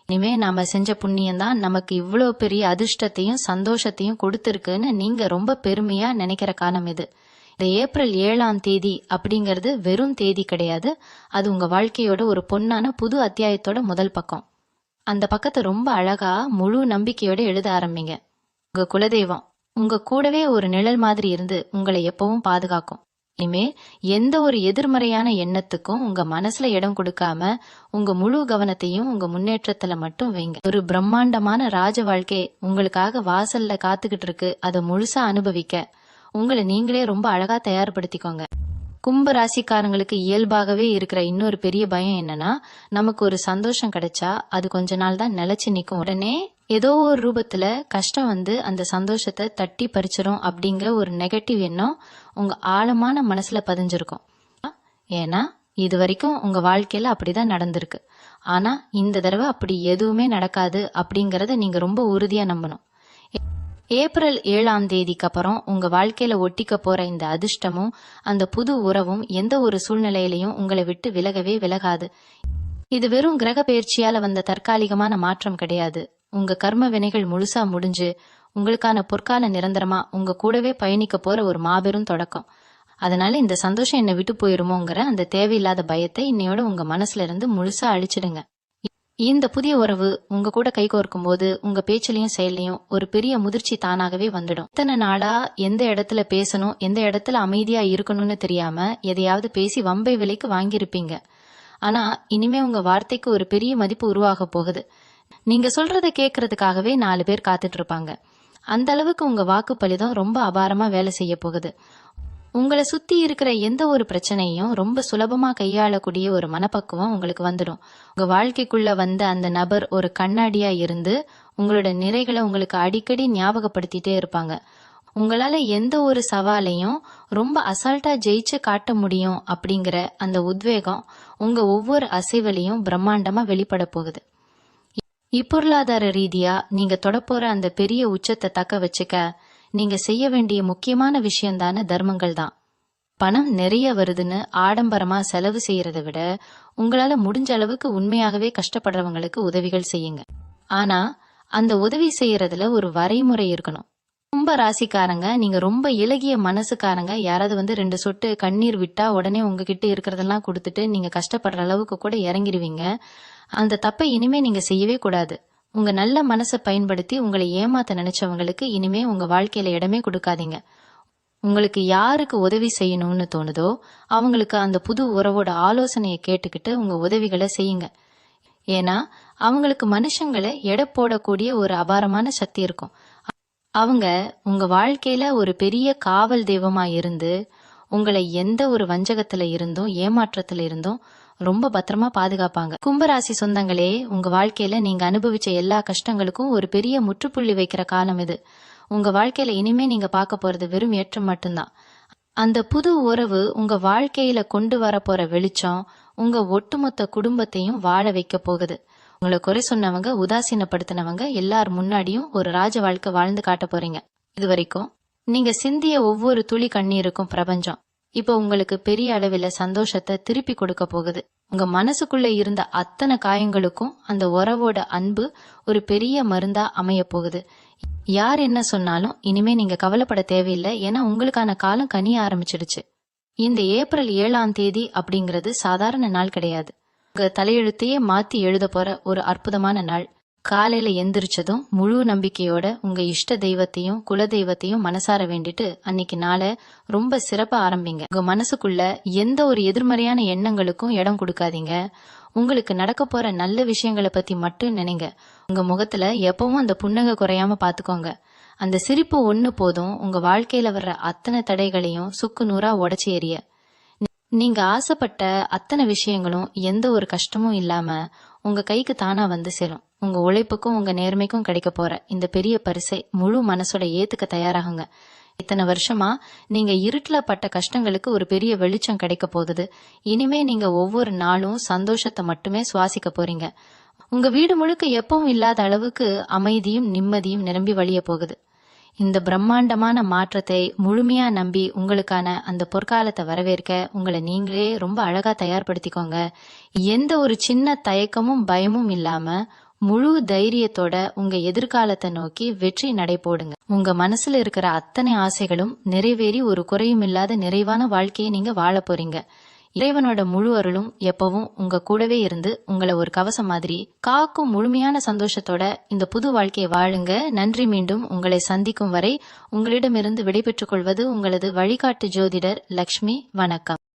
இனிமே நாம செஞ்ச புண்ணியம்தான் நமக்கு இவ்வளவு பெரிய அதிர்ஷ்டத்தையும் சந்தோஷத்தையும் கொடுத்திருக்குன்னு நீங்க ரொம்ப பெருமையா நினைக்கிற காலம் இது. இந்த ஏப்ரல் 7ஆம் தேதி அப்படிங்கிறது வெறும் தேதி கிடையாது. அது உங்க வாழ்க்கையோட ஒரு பொன்னான புது அத்தியாயத்தோட முதல் பக்கம். அந்த பக்கத்தை ரொம்ப அழகா முழு நம்பிக்கையோட எழுத ஆரம்பிங்க. உங்க குலதெய்வம் உங்க கூடவே ஒரு நிழல் மாதிரி இருந்து உங்களை எப்பவும் பாதுகாக்கும். இனிமே எந்த ஒரு எதிர்மறையான எண்ணத்துக்கும் உங்க மனசுல இடம் கொடுக்காம உங்க முழு கவனத்தையும் உங்க முன்னேற்றத்துல மட்டும் வைங்க. ஒரு பிரம்மாண்டமான ராஜ வாழ்க்கை உங்களுக்காக வாசல்ல காத்துக்கிட்டு இருக்கு. அதை முழுசா அனுபவிக்க உங்களை நீங்களே ரொம்ப அழகா தயார்படுத்திக்கோங்க. கும்ப ராசிக்காரங்களுக்கு இயல்பாகவே இருக்கிற இன்னொரு பெரிய பயம் என்னன்னா, நமக்கு ஒரு சந்தோஷம் கிடைச்சா அது கொஞ்ச நாள் தான் நிலைச்சு நிற்கும். உடனே ஏதோ ஒரு ரூபத்துல கஷ்டம் வந்து அந்த சந்தோஷத்தை தட்டி பறிச்சிரும் அப்படிங்கிற ஒரு நெகட்டிவ் எண்ணம் உங்க ஆழமான மனசுல பதிஞ்சிருக்கும். ஏன்னா இது வரைக்கும் உங்க வாழ்க்கையில அப்படிதான் நடந்திருக்கு. ஆனா இந்த தடவை அப்படி எதுவுமே நடக்காது அப்படிங்கறத நீங்க ரொம்ப உறுதியா நம்பணும். ஏப்ரல் 7ஆம் தேதிக்கு அப்புறம் உங்க வாழ்க்கையில ஒட்டிக்க போற இந்த அதிர்ஷ்டமும் அந்த புது உறவும் எந்த ஒரு சூழ்நிலையிலையும் உங்களை விட்டு விலகவே விலகாது. இது வெறும் கிரக பயிற்சியால வந்த தற்காலிகமான மாற்றம் கிடையாது. உங்க கர்ம வினைகள் முழுசா முடிஞ்சு உங்களுக்கான பொற்கால நிரந்தரமா உங்க கூடவே பயணிக்க போற ஒரு மாபெரும் தொடக்கம். அதனால இந்த சந்தோஷம் என்னை விட்டு போயிருமோங்கிற அந்த தேவையில்லாத பயத்தை இன்னையோட உங்க மனசுல இருந்து முழுசா அழிச்சிடுங்க. இந்த புதிய உறவு உங்க கூட கைகோர்க்கும் போது உங்க பேச்சிலையும் செயலையும் ஒரு பெரிய முதிர்ச்சி தானாகவே வந்துடும். இத்தனை நாளா எந்த இடத்துல பேசணும், எந்த இடத்துல அமைதியா இருக்கணும்னு தெரியாம எதையாவது பேசி வம்பை விலைக்கு வாங்கியிருப்பீங்க. ஆனா இனிமே உங்க வார்த்தைக்கு ஒரு பெரிய மதிப்பு உருவாக போகுது. நீங்க சொல்றதை கேட்கறதுக்காகவே 4 பேர் காத்துட்டு இருப்பாங்க. அந்த அளவுக்கு உங்க வாக்கு பலிதம் ரொம்ப அபாரமா வேலை செய்ய போகுது. உங்களை சுத்தி இருக்கிற எந்த ஒரு பிரச்சனையும் ரொம்ப சுலபமா கையாளக்கூடிய ஒரு மனப்பக்குவம் உங்களுக்கு வந்துடும். உங்க வாழ்க்கைக்குள்ள வந்த அந்த நபர் ஒரு கண்ணாடியா இருந்து உங்களோட நிறைகளை உங்களுக்கு அடிக்கடி ஞாபகப்படுத்திட்டே இருப்பாங்க. உங்களால எந்த ஒரு சவாலையும் ரொம்ப அசால்ட்டா ஜெயிச்சு காட்ட முடியும் அப்படிங்கிற அந்த உத்வேகம் உங்க ஒவ்வொரு அசைவலையும் பிரம்மாண்டமா வெளிப்பட போகுது. இப்பொருளாதார ரீதியா நீங்க தொடப்போற அந்த பெரிய உச்சத்தை தக்க வச்சுக்க நீங்க செய்ய வேண்டிய முக்கியமான விஷயம்தான தர்மங்கள் தான். பணம் நிறைய வருதுன்னு ஆடம்பரமா செலவு செய்யறதை விட உங்களால முடிஞ்ச அளவுக்கு உண்மையாகவே கஷ்டப்படுறவங்களுக்கு உதவிகள் செய்யுங்க. ஆனா அந்த உதவி செய்யறதுல ஒரு வரைமுறை இருக்கணும். கும்ப ராசிக்காரங்க நீங்க ரொம்ப இலகிய மனசுக்காரங்க. யாராவது 2 சொட்டு கண்ணீர் விட்டா உடனே உங்ககிட்ட இருக்கிறதெல்லாம் கொடுத்துட்டு நீங்க கஷ்டப்படுற அளவுக்கு கூட இறங்கிடுவீங்க. அந்த தப்பை இனிமே நீங்க செய்யவே கூடாது. உங்க நல்ல மனசை பயன்படுத்தி உங்களை ஏமாத்த நினைச்சவங்களுக்கு இனிமே உங்க வாழ்க்கையில இடமே கொடுக்காதீங்க. உங்களுக்கு யாருக்கு உதவி செய்யணும்னு தோணுதோ அவங்களுக்கு அந்த புது உறவோட ஆலோசனையை கேட்டுக்கிட்டு உங்க உதவிகளை செய்யுங்க. ஏன்னா அவங்களுக்கு மனுஷங்களை எடை போடக்கூடிய ஒரு அபாரமான சக்தி இருக்கும். அவங்க உங்க வாழ்க்கையில ஒரு பெரிய காவல் தெய்வமா இருந்து உங்களை எந்த ஒரு வஞ்சகத்துல இருந்தும் ஏமாற்றத்துல இருந்தும் ரொம்ப பத்திரமா பாதுகாப்பாங்க. கும்பராசி சொந்தங்களே, உங்க வாழ்க்கையில நீங்க அனுபவிச்ச எல்லா கஷ்டங்களுக்கும் ஒரு பெரிய முற்றுப்புள்ளி வைக்கிற காலம் இது. உங்க வாழ்க்கையில இனிமே நீங்க பார்க்க போறது வெறும் ஏற்றம் மட்டும்தான். அந்த புது உறவு உங்க வாழ்க்கையில கொண்டு வர போற வெளிச்சம் உங்க ஒட்டுமொத்த குடும்பத்தையும் வாழ வைக்க போகுது. உங்களை குறை சொன்னவங்க, உதாசீனப்படுத்தினவங்க எல்லார் முன்னாடியும் ஒரு ராஜ வாழ்க்கை வாழ்ந்து காட்ட போறீங்க. இது வரைக்கும் நீங்க சிந்திய ஒவ்வொரு துளி கண்ணீருக்கும் பிரபஞ்சம் இப்ப உங்களுக்கு பெரிய அளவில் சந்தோஷத்தை திருப்பி கொடுக்க போகுது. உங்க மனசுக்குள்ள இருந்த அத்தனை காயங்களுக்கும் அந்த உறவோட அன்பு ஒரு பெரிய மருந்தா அமைய போகுது. யார் என்ன சொன்னாலும் இனிமே நீங்க கவலைப்பட தேவையில்லை. ஏன்னா உங்களுக்கான காலம் கனிய ஆரம்பிச்சிடுச்சு. இந்த ஏப்ரல் 7ஆம் தேதி அப்படிங்கிறது சாதாரண நாள் கிடையாது. உங்க தலையெழுத்தையே மாத்தி எழுத போற ஒரு அற்புதமான நாள். காலையில எந்திரிச்சதும் முழு நம்பிக்கையோட உங்க இஷ்ட தெய்வத்தையும் குல தெய்வத்தையும் மனசார வேண்டிட்டு அன்னைக்கு நாளை ரொம்ப சிறப்பா ஆரம்பிங்க. உங்க மனசுக்குள்ள எந்த ஒரு எதிர்மறையான எண்ணங்களுக்கும் இடம் கொடுக்காதீங்க. உங்களுக்கு நடக்க போற நல்ல விஷயங்களை பத்தி மட்டும் நினைங்க. உங்க முகத்துல எப்பவும் அந்த புன்னகை குறையாம பாத்துக்கோங்க. அந்த சிரிப்பு ஒண்ணு போதும் உங்க வாழ்க்கையில வர்ற அத்தனை தடைகளையும் சுக்கு நூறா உடைச்சு எறிய. நீங்க ஆசைப்பட்ட அத்தனை விஷயங்களும் எந்த ஒரு கஷ்டமும் இல்லாம உங்க கைக்கு தானா வந்து சேரும். உங்க உழைப்புக்கும் உங்க நேர்மைக்கும் கிடைக்க போற இந்த பெரிய பரிசை முழு மனசோட ஏத்துக்க தயாராகுங்க. இத்தனை வருஷமா நீங்க இருட்டுல பட்ட கஷ்டங்களுக்கு ஒரு பெரிய வெளிச்சம் கிடைக்க போகுது. இனிமே நீங்க ஒவ்வொரு நாளும் சந்தோஷத்தை மட்டுமே சுவாசிக்க போறீங்க. உங்க வீடு முழுக்க எப்பவும் இல்லாத அளவுக்கு அமைதியும் நிம்மதியும் நிரம்பி வழிய போகுது. இந்த பிரம்மாண்டமான மாற்றத்தை முழுமையா நம்பி உங்களுக்கான அந்த பொற்காலத்தை வரவேற்க உங்களை நீங்களே ரொம்ப அழகா தயார்படுத்திக்கோங்க. எந்த ஒரு சின்ன தயக்கமும் பயமும் இல்லாம முழு தைரியத்தோட உங்க எதிர்காலத்தை நோக்கி வெற்றி நடை போடுங்க. உங்க மனசுல இருக்கிற அத்தனை ஆசைகளும் நிறைவேறி ஒரு குறையும் இல்லாத நிறைவான வாழ்க்கையை நீங்க வாழ போறீங்க. இறைவனோட முழு அருளும் எப்பவும் உங்க கூடவே இருந்து உங்களை ஒரு கவசம் மாதிரி காக்கும் முழுமையான சந்தோஷத்தோட இந்த புது வாழ்க்கையை வாழுங்க. நன்றி. மீண்டும் உங்களை சந்திக்கும் வரை உங்களிடமிருந்து விடைபெற்றுக் கொள்வது உங்களது வழிகாட்டு ஜோதிடர் லக்ஷ்மி. வணக்கம்.